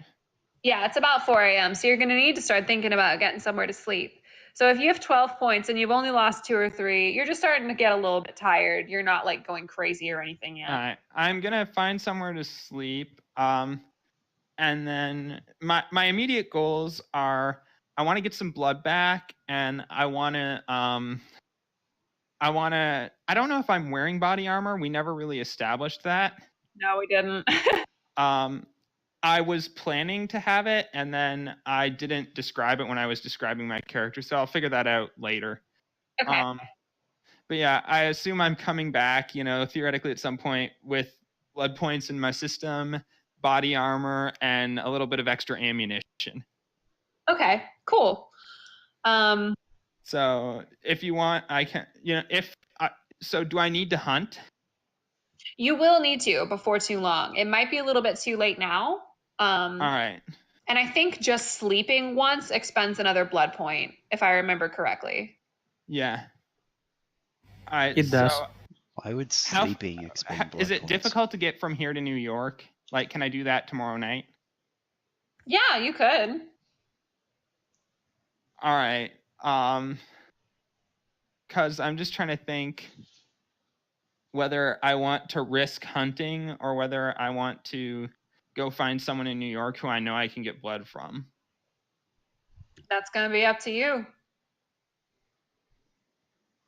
Yeah, it's about 4 a.m., so you're going to need to start thinking about getting somewhere to sleep. So if you have 12 points and you've only lost 2 or 3, you're just starting to get a little bit tired. You're not like going crazy or anything yet. All right. I'm going to find somewhere to sleep. And then my immediate goals are I want to get some blood back and I don't know if I'm wearing body armor. We never really established that. No, we didn't. I was planning to have it, and then I didn't describe it when I was describing my character, so I'll figure that out later. Okay. But yeah, I assume I'm coming back, theoretically at some point with blood points in my system, body armor, and a little bit of extra ammunition. Okay, cool. So if you want, I can, so do I need to hunt? You will need to before too long. It might be a little bit too late now. All right. And I think just sleeping once expends another blood point, if I remember correctly. Yeah. All right. It does. So why would sleeping expend blood Is it points? difficult to get from here to New York? Like, can I do that tomorrow night? Yeah, you could. All right. Because I'm just trying to think whether I want to risk hunting or whether I want to go find someone in New York who I know I can get blood from. That's going to be up to you.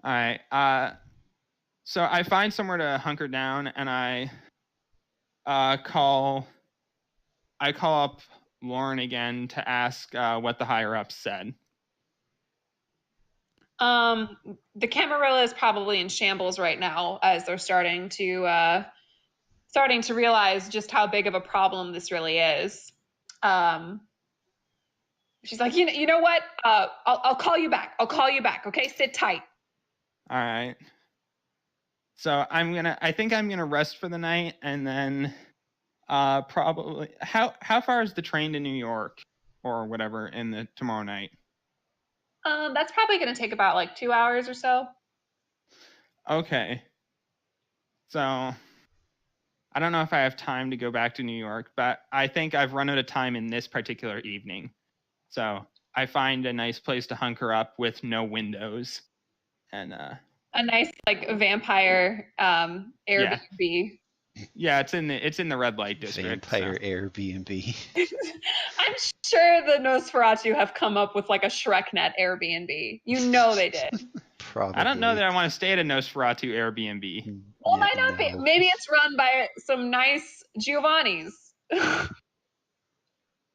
All right. So I find somewhere to hunker down and I call up Lauren again to ask what the higher ups said. The Camarilla is probably in shambles right now as they're starting to realize just how big of a problem this really is. She's like, you know what? I'll call you back. Okay, sit tight. All right. So I think I'm gonna rest for the night, and then Probably. How far is the train to New York or whatever in the tomorrow night? That's probably going to take about like 2 hours or so. Okay. So I don't know if I have time to go back to New York, but I think I've run out of time in this particular evening. So I find a nice place to hunker up with no windows. And a nice like vampire Airbnb. Yeah, it's in the red light district. Vampire Airbnb. I'm sure the Nosferatu have come up with like a ShrekNet Airbnb. You know they did. Probably. I don't know that I want to stay at a Nosferatu Airbnb. Well, might not be. Maybe it's run by some nice Giovannis.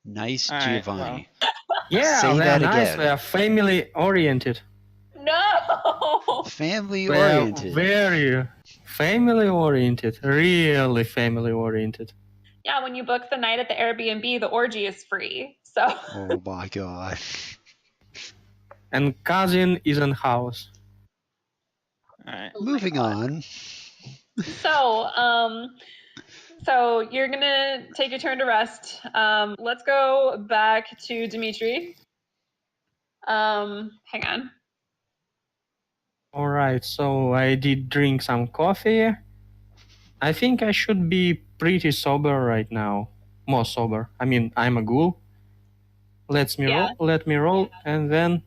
Nice All right, Giovanni. Yeah, Say they're that nice. again. They're family oriented. No. Family They're oriented. very family oriented. Really family oriented. Yeah, when you book the night at the Airbnb, the orgy is free. So. Oh my god. And cousin is in house. All right. Moving on. So you're gonna take your turn to rest. Let's go back to Dimitri. Hang on. All right, so I did drink some coffee. I think I should be pretty sober right now. More sober. I mean, I'm a ghoul. Let me roll, and then.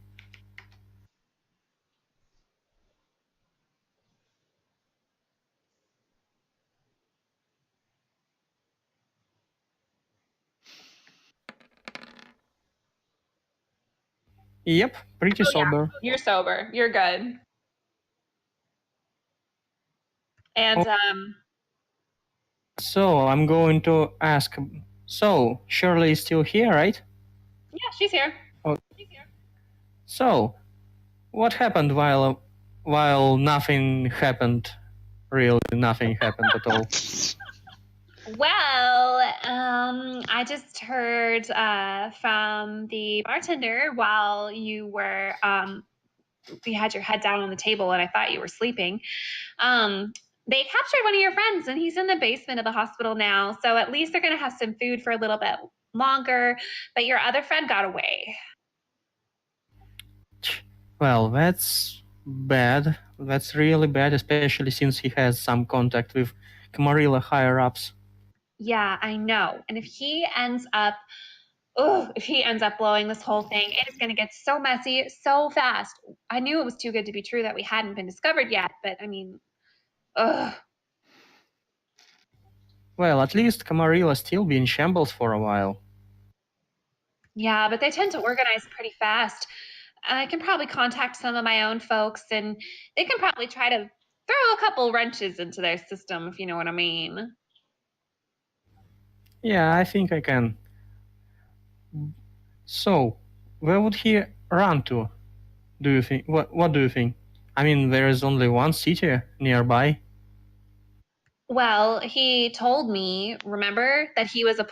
Yep, pretty sober. Yeah, you're sober. You're good. And So I'm going to ask. So Shirley is still here, right? yeah, she's here. Oh. So, what happened while nothing happened? Really, nothing happened at all. Well, I just heard from the bartender while you were you had your head down on the table and I thought you were sleeping. They captured one of your friends and he's in the basement of the hospital now. So at least they're going to have some food for a little bit longer. But your other friend got away. Well, that's bad. That's really bad, especially since he has some contact with Camarilla higher-ups. Yeah, I know. And if he ends up blowing this whole thing, it is going to get so messy so fast. I knew it was too good to be true that we hadn't been discovered yet, but I mean, ugh. Well, at least Camarilla still be in shambles for a while. Yeah, but they tend to organize pretty fast. I can probably contact some of my own folks and they can probably try to throw a couple wrenches into their system, if you know what I mean. Yeah, I think I can. So, where would he run to? Do you think? What do you think? I mean, there is only one city nearby. Well, he told me, remember, that he was a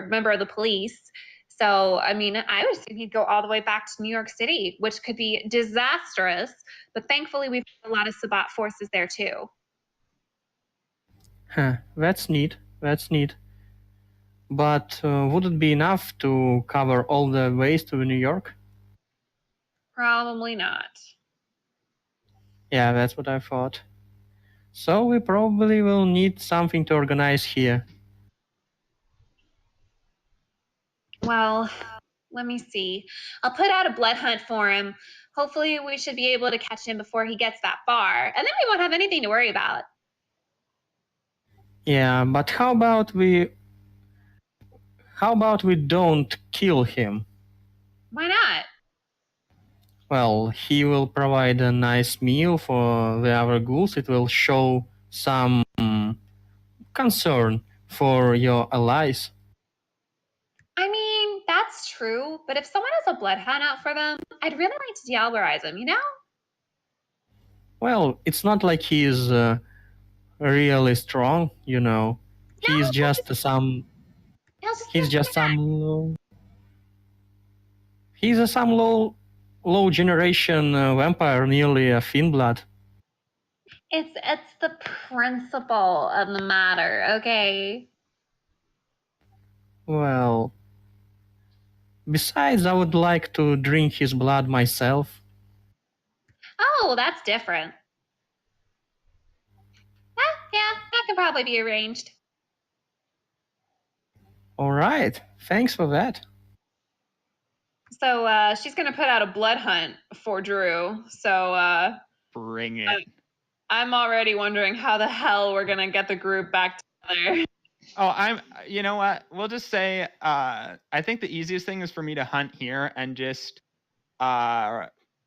member of the police. So, I mean, I would assume he'd go all the way back to New York City, which could be disastrous. But thankfully, we've got a lot of Sabbat forces there too. Huh, that's neat. That's neat. But would it be enough to cover all the ways to New York? Probably not. Yeah, that's what I thought. So we probably will need something to organize here. Well, let me see. I'll put out a blood hunt for him. Hopefully, we should be able to catch him before he gets that far, and then we won't have anything to worry about. Yeah, but how about we don't kill him? Why not? Well, he will provide a nice meal for the other ghouls. It will show some concern for your allies. I mean, that's true, but if someone has a blood hunt out for them, I'd really like to dealberize them, you know? Well, it's not like he's really strong, you know. No, He's just some. He's just some. He's some low generation vampire, nearly a fiend blood. It's the principle of the matter, okay? Well, besides, I would like to drink his blood myself. Oh, that's different. Yeah, that can probably be arranged. All right, thanks for that. So she's gonna put out a blood hunt for Drew. So Bring it. I'm already wondering how the hell we're gonna get the group back together. Oh, you know what? We'll just say, I think the easiest thing is for me to hunt here and just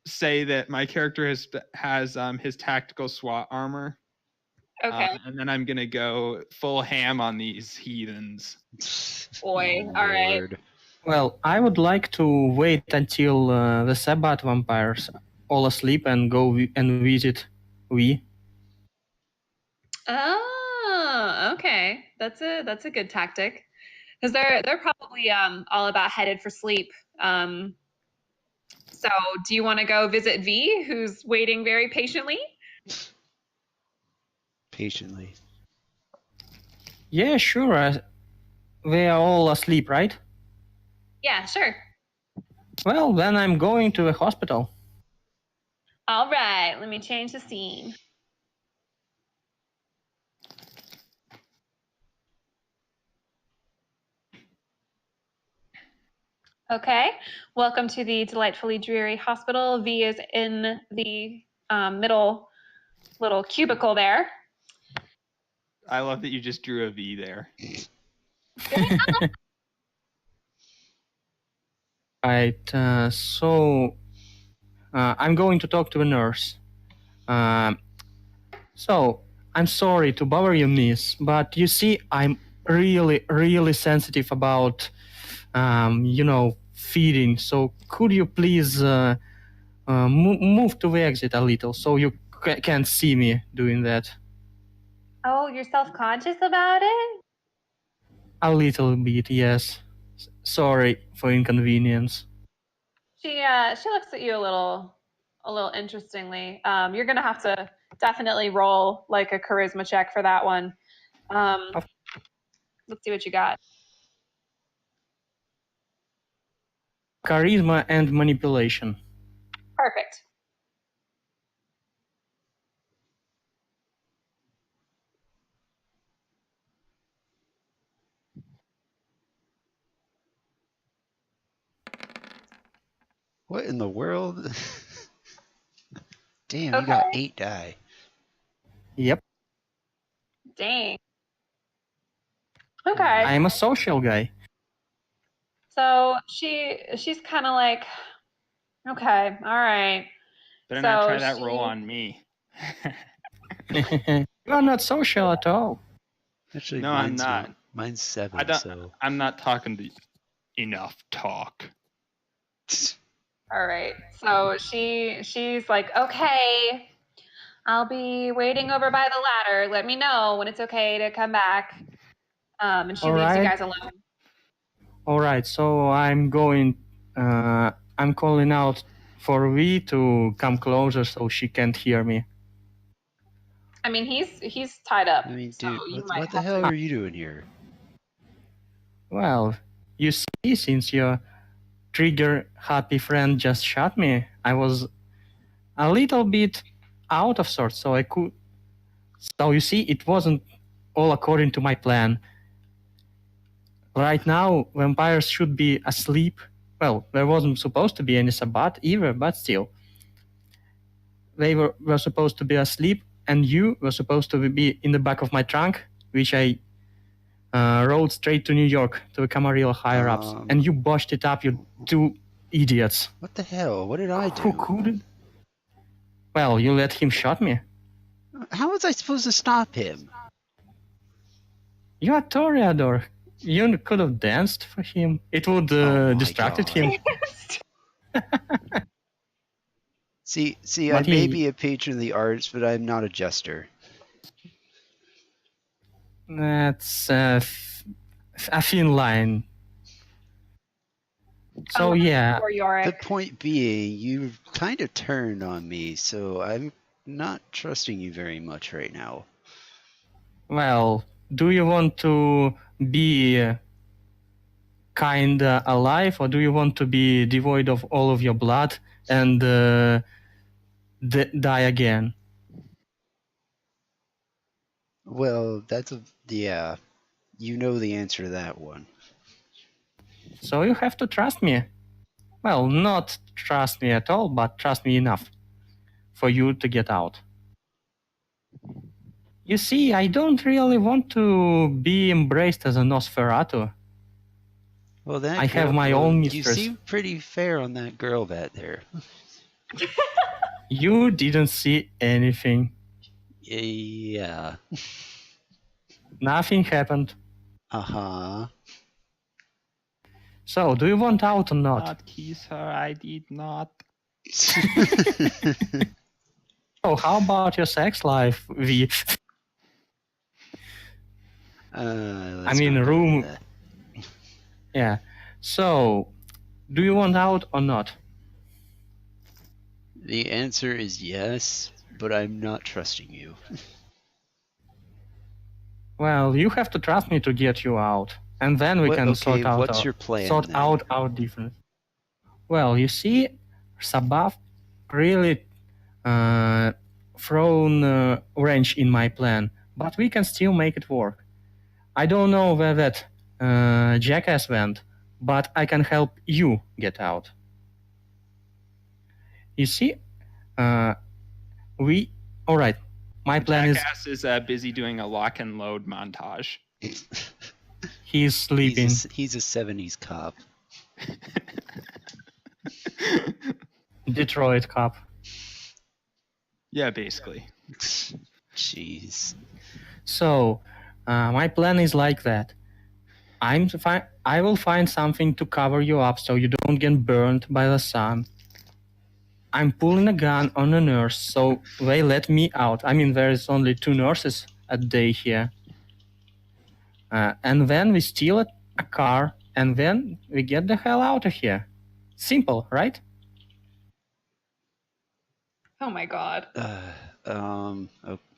say that my character has his tactical SWAT armor. Okay. And then I'm gonna go full ham on these heathens. Boy, Oh, all right. Lord. Well, I would like to wait until the Sabbath vampires all asleep and go and visit we. Oh, okay. That's a good tactic. Because they're probably all about headed for sleep. So do you want to go visit V, who's waiting very patiently? Patiently. Yeah, sure. They are all asleep, right? Yeah, sure. Well, then I'm going to the hospital. All right, let me change the scene. Okay, welcome to the delightfully dreary hospital. V is in the middle little cubicle there. I love that you just drew a V there. Right, so I'm going to talk to a nurse. So, I'm sorry to bother you, miss, but you see, I'm really, really sensitive about, feeding. So, could you please move to the exit a little so you can't see me doing that? Oh, you're self-conscious about it? A little bit, yes. Sorry for inconvenience. She looks at you a little interestingly. You're gonna have to definitely roll like a charisma check for that one. Let's see what you got. Charisma and manipulation. Perfect. What in the world? Damn, Okay. you got 8 die. Yep. Dang. Okay. I'm a social guy. So she's kind of like, okay, all right. Better So not try that roll on me. You are not social at all. Actually, No, I'm not. Mine's 7, I don't. so. I'm not talking to enough talk. All right. So she's like, okay, I'll be waiting over by the ladder. Let me know when it's okay to come back. And she All leaves you right. guys alone. All right, so I'm going. I'm calling out for V to come closer so she can't hear me. I mean, he's tied up. I mean, so dude, you what might the have hell to. are you doing here? Well, you see, since your trigger happy friend just shot me, I was a little bit out of sorts, so I could. So you see, it wasn't all according to my plan. Right now, vampires should be asleep. Well, there wasn't supposed to be any Sabbath either, but still. They were supposed to be asleep, and you were supposed to be in the back of my trunk, which I rode straight to New York to the Camarillo higher-ups. And you botched it up, you two idiots. What the hell? What did I Who do? could? Well, you let him shot me. How was I supposed to stop him? You are Toreador. You could have danced for him. It would distracted him. See, But I may be a patron of the arts, but I'm not a jester. That's a thin line. So yeah. The point being, you've kind of turned on me, so I'm not trusting you very much right now. Well, do you want to be kinda alive, or do you want to be devoid of all of your blood and die again? Well, yeah. You know the answer to that one. So you have to trust me. Well, not trust me at all, but trust me enough for you to get out. You see, I don't really want to be embraced as a Nosferatu. Well, that I have girl, my well, own you mistress. seem pretty fair on that girl back there. You didn't see anything. Yeah. Nothing happened. Uh-huh. So, do you want out or not? Not kiss her, I did not. Oh, how about your sex life, V? Let's mean, not go room- into that. Yeah. So, do you want out or not? The answer is yes, but I'm not trusting you. Well, you have to trust me to get you out, and then we can sort out what's our, your plan sort then? out our difference. Well, you see, Sabaf really thrown a wrench in my plan, but we can still make it work. I don't know where that jackass went, but I can help you get out. You see, all right. My plan is Jackass is busy doing a lock and load montage. he's sleeping. He's a 70s cop. Detroit cop. Yeah, basically. Jeez. So, my plan is like that. I will find something to cover you up so you don't get burned by the sun. I'm pulling a gun on a nurse, so they let me out. I mean, there is only 2 nurses a day here. And then we steal a car, and then we get the hell out of here. Simple, right? Oh my god.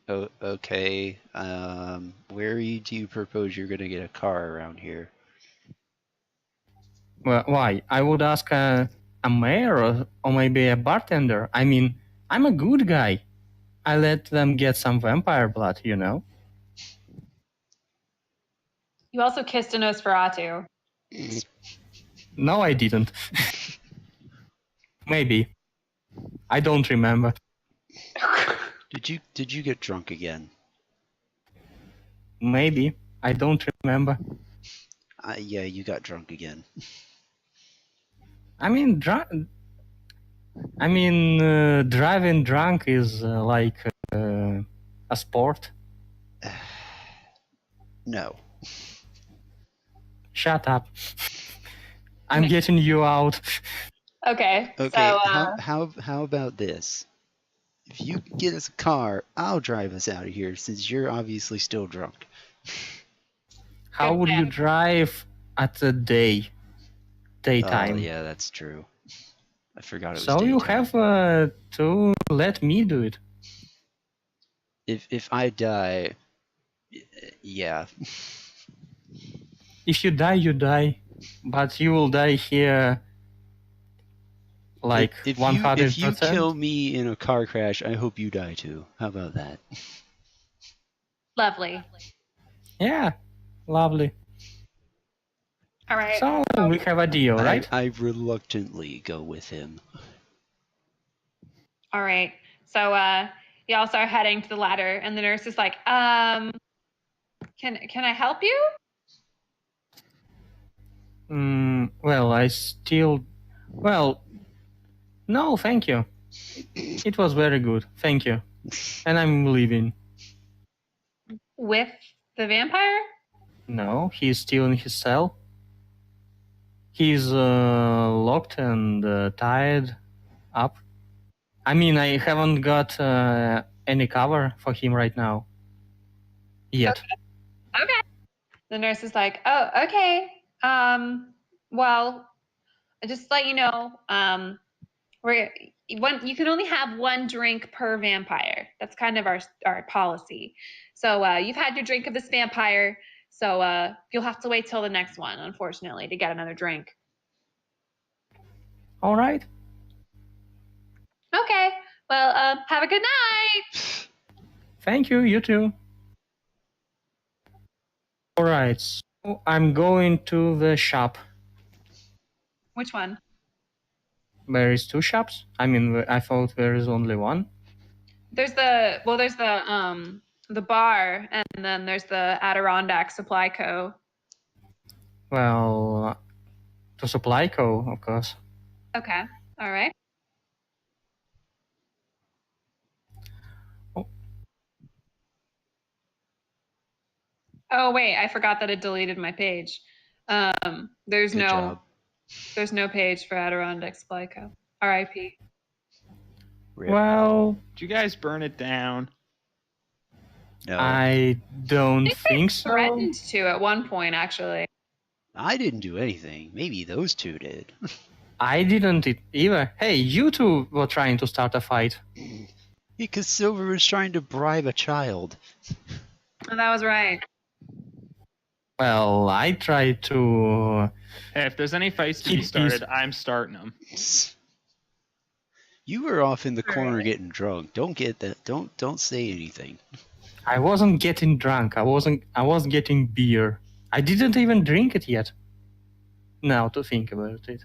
Okay. Where do you propose you're gonna get a car around here? Well, why? I would ask a mayor or maybe a bartender. I mean, I'm a good guy. I let them get some vampire blood, you know? You also kissed a Nosferatu. No, I didn't. Maybe. I don't remember. Did you get drunk again? Maybe. I don't remember. Yeah, you got drunk again. I mean, driving drunk is like a sport. No. Shut up. I'm getting you out. Okay. Okay. So, How about this? If you get us a car, I'll drive us out of here since you're obviously still drunk. How Good would you plan. drive at the daytime? Oh, yeah, that's true. I forgot it was So you have to let me do it. If I die, yeah. If you die, you die. But you will die here like if 100%. if you kill me in a car crash, I hope you die too. How about that? Lovely. Yeah, lovely. All right. So we have a deal, right? I reluctantly go with him. All right. So y'all start heading to the ladder, and the nurse is like, can I help you? Well, no, thank you. It was very good, thank you. And I'm leaving. With the vampire? No, he's still in his cell. He's locked and tied up. I mean, I haven't got any cover for him right now. Yet. Okay. The nurse is like, oh, okay. Well, just to let you know, you can only have 1 drink per vampire. That's kind of our policy. So you've had your drink of this vampire. So you'll have to wait till the next one, unfortunately, to get another drink. All right. Okay. Well, have a good night. Thank you. You too. All right. So I'm going to the shop. Which one? There is 2 shops. I mean, I thought there is only one. There's the bar, and then there's the Adirondack Supply Co. Well, to Supply Co, of course. Okay. All right. Oh. Oh wait, I forgot that it deleted my page. There's Good job. There's no page for Adirondack Supply Co. R.I.P. Rip. Well, Did you guys burn it down? No, I don't think so. Threatened to at one point, actually. I didn't do anything. Maybe those two did. I didn't either. Hey, you two were trying to start a fight. Because Silver was trying to bribe a child. Oh, that was right. Well, I tried to. Hey, if there's any fights to be started, I'm starting them. You were off in the corner Alright. getting drunk. Don't get that. Don't say anything. I wasn't getting drunk. I was getting beer. I didn't even drink it yet. Now to think about it.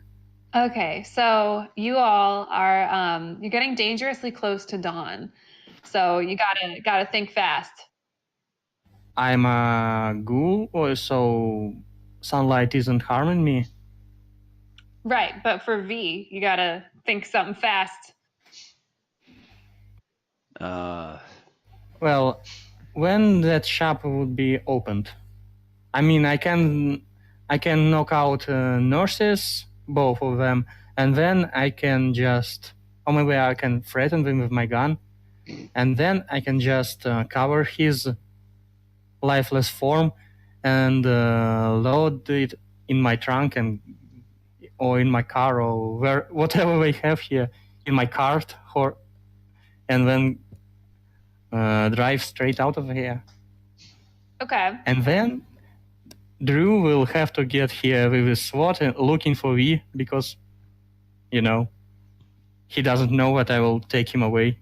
Okay, so you all are you're getting dangerously close to dawn. So you gotta think fast. I'm a ghoul, so sunlight isn't harming me. Right, but for V, you gotta think something fast. Well, when that shop would be opened? I mean, I can knock out nurses, both of them, and then I can just, or maybe I can threaten them with my gun, and then I can just cover his lifeless form and load it in my trunk or in my car or whatever we have here in my cart, and then drive straight out of here. Okay. And then Drew will have to get here with his SWAT and looking for V because, he doesn't know that I will take him away.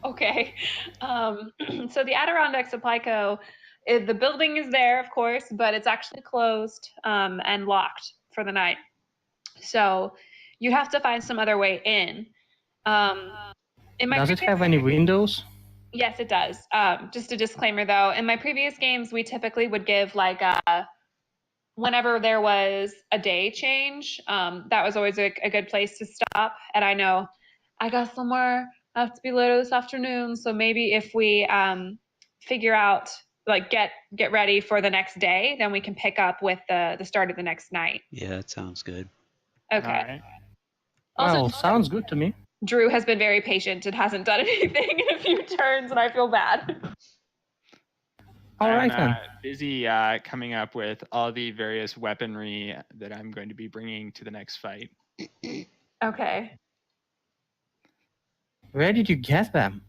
Okay. So the Adirondack Supply Co., the building is there, of course, but it's actually closed and locked for the night. So you have to find some other way in. Does it have any windows? Yes, it does. Just a disclaimer, though. In my previous games, we typically would give whenever there was a day change, that was always a good place to stop. And I know I got somewhere. I have to be later this afternoon. So maybe if we figure out, get ready for the next day, then we can pick up with the start of the next night. Yeah, that sounds good. Okay. All right. Well, sounds good to me. Drew has been very patient and hasn't done anything in a few turns, and I feel bad. All right, I'm then. busy coming up with all the various weaponry that I'm going to be bringing to the next fight. Okay. Where did you get them?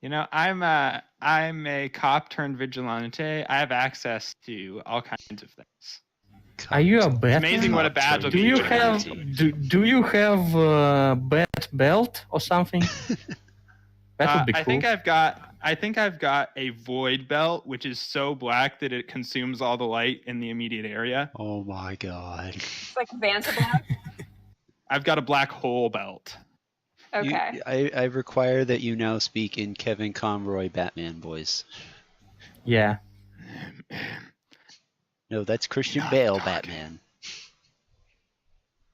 I'm a cop turned vigilante. I have access to all kinds of things. Are you a It's Batman? amazing what a badge will Do get you you. have do you have a bat belt or something? That would be cool. I think I've got a void belt, which is so black that it consumes all the light in the immediate area. Oh my god. It's like Vantablack. I've got a black hole belt. Okay. I require that you now speak in Kevin Conroy Batman voice. Yeah. No, that's Christian Bale Batman.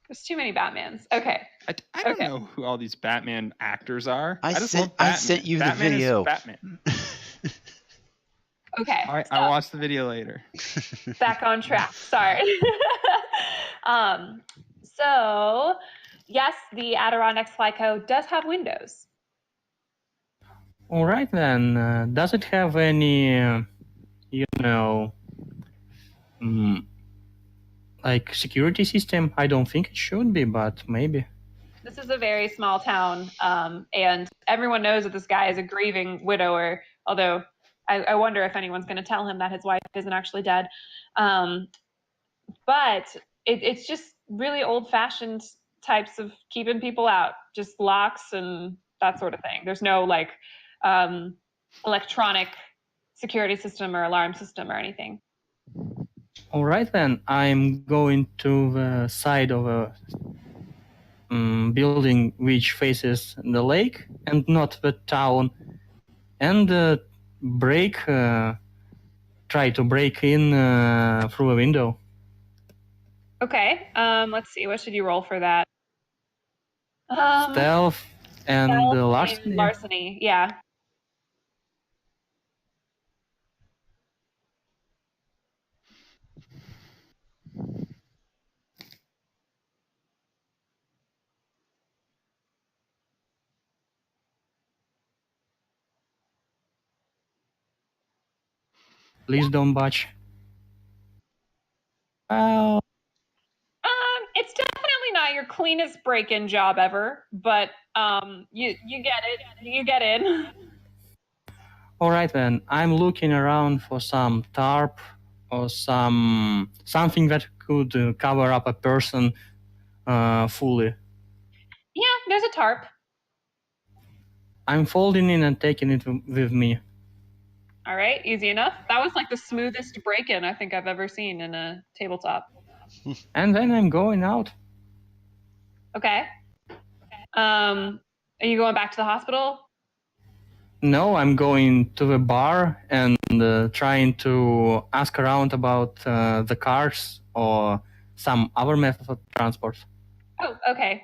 There's too many Batmans. Okay. I don't know who all these Batman actors are. I just sent- love Batman. I sent you the Batman is video. Batman. Okay. All right, so I'll watch the video later. back on track. Sorry. So yes, the Adirondack Supply Co. does have windows. All right then. Does it have any, like security system? I don't think it should be, but maybe. This is a very small town, and everyone knows that this guy is a grieving widower. Although I wonder if anyone's going to tell him that his wife isn't actually dead. But it's just really old-fashioned types of keeping people out, just locks and that sort of thing. There's no like electronic security system or alarm system or anything. All right, then. I'm going to the side of a building which faces the lake and not the town, and try to break in through a window. Okay. Let's see. What should you roll for that? Stealth and Stealth larceny. and larceny. Yeah. Please don't budge. Well, It's definitely not your cleanest break-in job ever, but you get it. You get in. all right then. I'm looking around for some tarp or something that could cover up a person fully. Yeah, there's a tarp. I'm folding in and taking it with me. All right, easy enough. That was like the smoothest break-in I think I've ever seen in a tabletop. And then I'm going out. Okay. Are you going back to the hospital? No, I'm going to the bar and trying to ask around about the cars or some other method of transport. Oh, okay.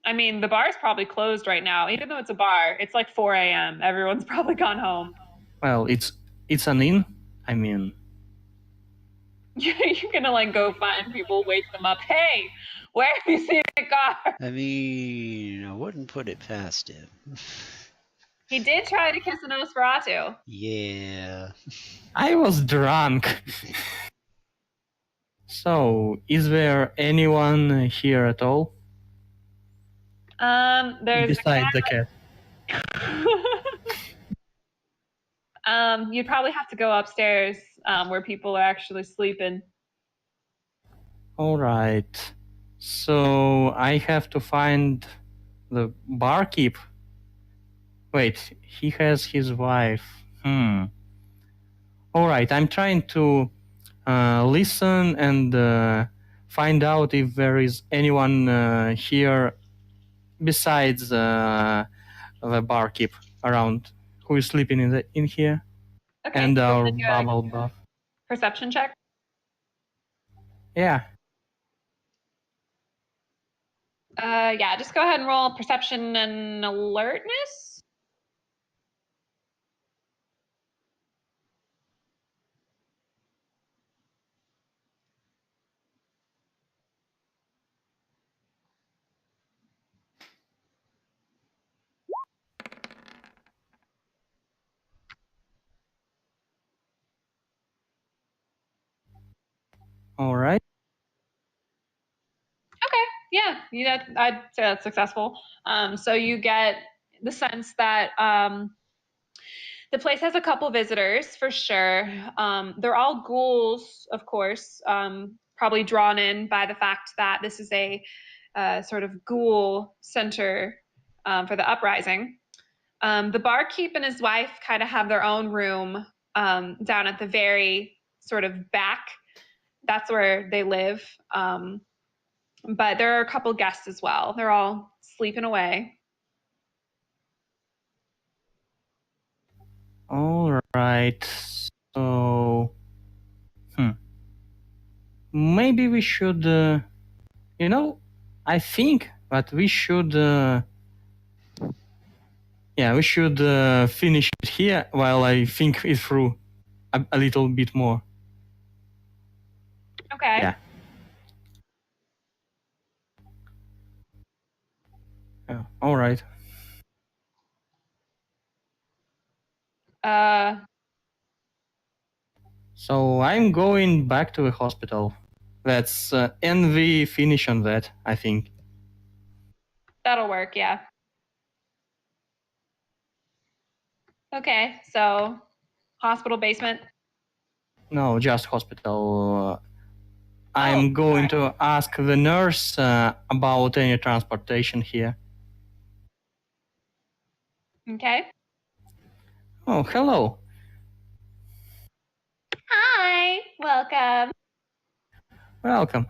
I mean, the bar's probably closed right now. Even though it's a bar, it's like 4 a.m. Everyone's probably gone home. Well, it's an inn. I mean, You're gonna like go find people, wake them up. Hey, where have you seen a car? I mean, I wouldn't put it past him. He did try to kiss a Nosferatu. Yeah. I was drunk. So, is there anyone here at all? There's Besides the cat. You'd probably have to go upstairs where people are actually sleeping. All right. So I have to find the barkeep. Wait, he has his wife. All right, I'm trying to listen and find out if there is anyone here besides the barkeep around who is sleeping in here. Okay. And so our then you have bubble buff. perception check. Yeah. Yeah, just go ahead and roll perception and alertness. All right. Yeah, I'd say that's successful. So you get the sense that the place has a couple visitors for sure. They're all ghouls, of course, probably drawn in by the fact that this is a sort of ghoul center for the uprising. The barkeep and his wife kind of have their own room down at the very sort of back. That's where they live. But there are a couple guests as well. They're all sleeping away. All right. So, maybe we should, I think that we should, we should finish it here while I think it through a little bit more. Okay. Yeah. All right. So I'm going back to the hospital. That's and we finish on that, I think. That'll work, yeah. Okay, so hospital basement. No, just hospital. I'm going to ask the nurse about any transportation here. Okay. Oh, hello. Hi, welcome. Welcome.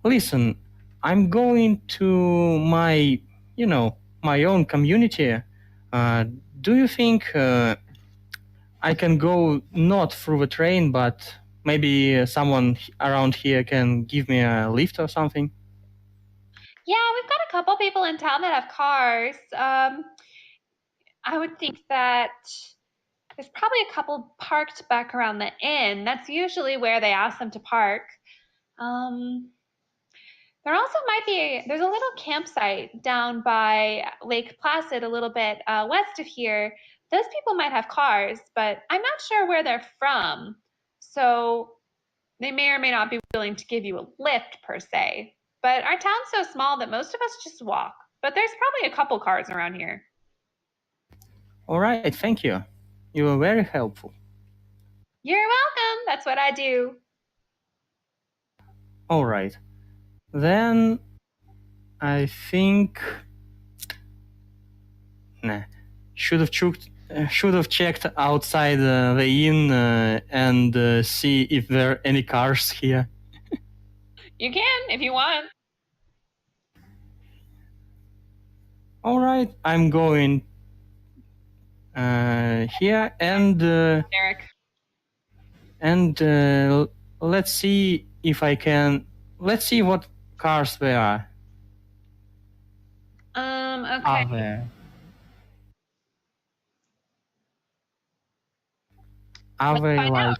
Listen, I'm going to my own community. Do you think I can go not through the train, but maybe someone around here can give me a lift or something? Yeah, we've got a couple people in town that have cars. I would think that there's probably a couple parked back around the inn. That's usually where they ask them to park. There also might be, there's a little campsite down by Lake Placid, a little bit west of here. Those people might have cars, but I'm not sure where they're from. So they may or may not be willing to give you a lift per se. But our town's so small that most of us just walk. But there's probably a couple cars around here. All right, thank you. You were very helpful. You're welcome. That's what I do. All right. Then I think nah, should have checked outside the inn and see if there are any cars here. You can if you want. All right, I'm going here Eric. and let's see if I can. Let's see what cars there are. Okay. Are there? Are Let's they find like? out.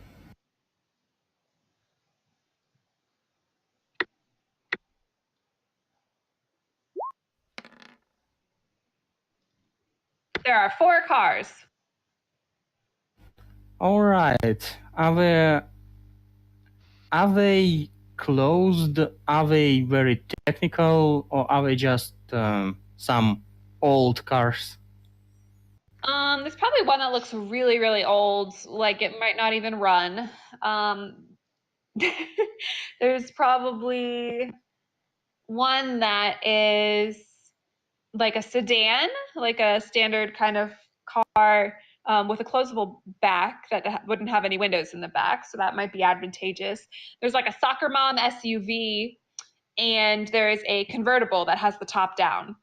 There are 4 cars. All right. Are they closed? Are they very technical, or are they just some old cars? There's probably one that looks really, really old, like it might not even run. There's probably one that is like a sedan, like a standard kind of car with a closable back that wouldn't have any windows in the back, so that might be advantageous. There's like a soccer mom SUV, and there is a convertible that has the top down.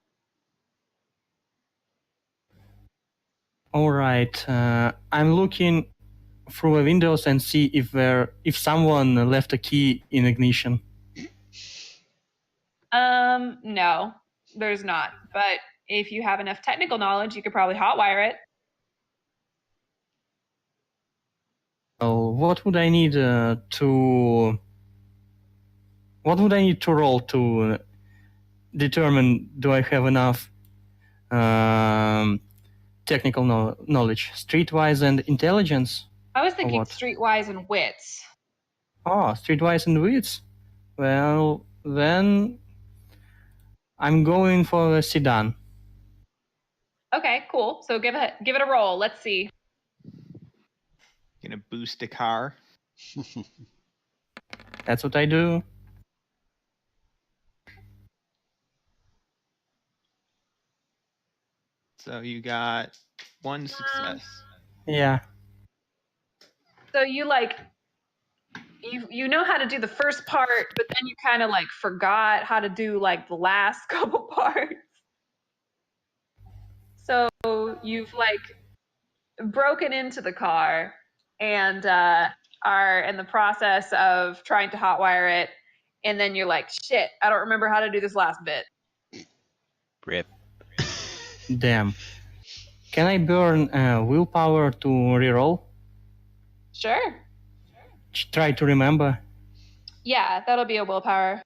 All right. I'm looking through the windows and see if someone left a key in ignition. No, there's not. But if you have enough technical knowledge, you could probably hotwire it. So what would I need to? What would I need to roll to determine do I have enough technical knowledge, streetwise and intelligence? I was thinking what? streetwise and wits. Oh, streetwise and wits. Well, then I'm going for a sedan. Okay, cool. So give it a roll. Let's see. Gonna boost a car. That's what I do. So you got 1 success. Yeah. So you know how to do the first part, but then you kind of like forgot how to do like the last couple parts. So you've like broken into the car and are in the process of trying to hotwire it, and then you're like, shit, I don't remember how to do this last bit. Rip. Damn. Can I burn willpower to reroll? Sure. Try to remember. Yeah, that'll be a willpower.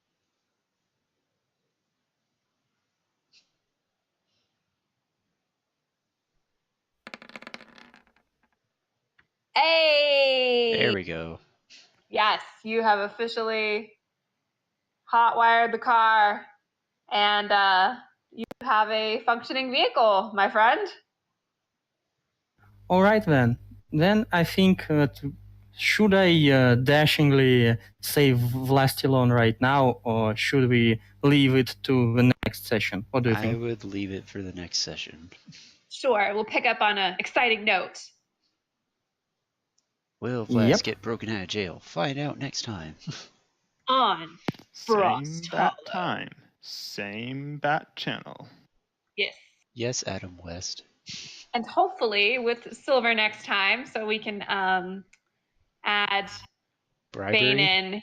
Hey! There we go. Yes, you have officially hotwired the car, and you have a functioning vehicle, my friend. All right then. Then I think should I dashingly save Vlastilon right now, or should we leave it to the next session? What do you I think? would leave it for the next session. Sure, we'll pick up on an exciting note. Will Vlast Yep. get broken out of jail? Find out next time. On Same Frost bat Hollow. time, same bat channel. Yes. Yes, Adam West. And hopefully with Silver next time, so we can add Bribery? Bane in.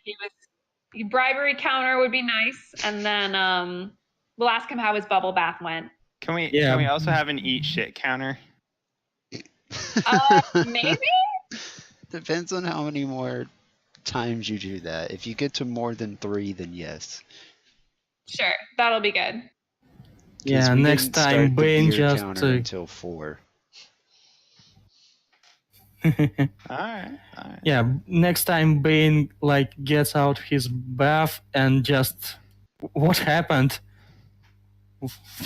Bribery counter would be nice, and then we'll ask him how his bubble bath went. Can we Yeah. also have an eat shit counter? Maybe? Depends on how many more times you do that. If you get to more than 3, then yes. Sure, that'll be good. 'Cause Yeah, we next didn't time start the Bane beer just counter until 4. Alright. yeah, next time Bane like gets out his bath and just what happened?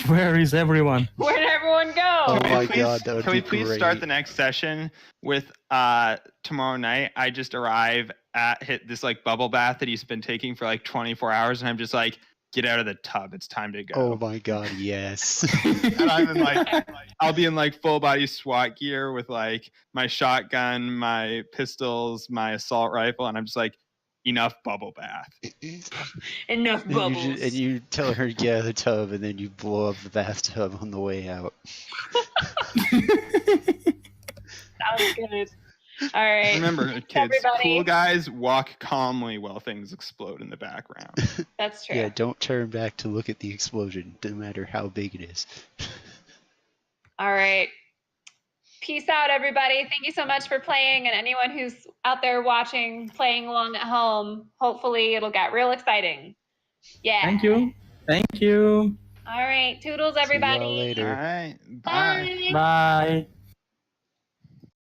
Where is everyone? Where'd everyone go? Oh my Please- god, that would Can be we please great. start the next session with tomorrow night? I just arrive at hit this like bubble bath that he's been taking for like 24 hours, and I'm just like, get out of the tub. It's time to go. Oh my god, yes. And I'm in like, I'll be in like full body SWAT gear with like my shotgun, my pistols, my assault rifle, and I'm just like, enough bubble bath. Enough bubbles. And you tell her to get out of the tub, and then you blow up the bathtub on the way out. Sounds good. All right. Remember, kids, everybody. cool guys walk calmly while things explode in the background. That's true. Yeah, don't turn back to look at the explosion, no matter how big it is. All right. Peace out, everybody. Thank you so much for playing, and anyone who's out there watching, playing along at home, hopefully it'll get real exciting. Yeah. Thank you. Thank you. All right. Toodles, See y'all everybody. later. All right. Bye. Bye. Bye.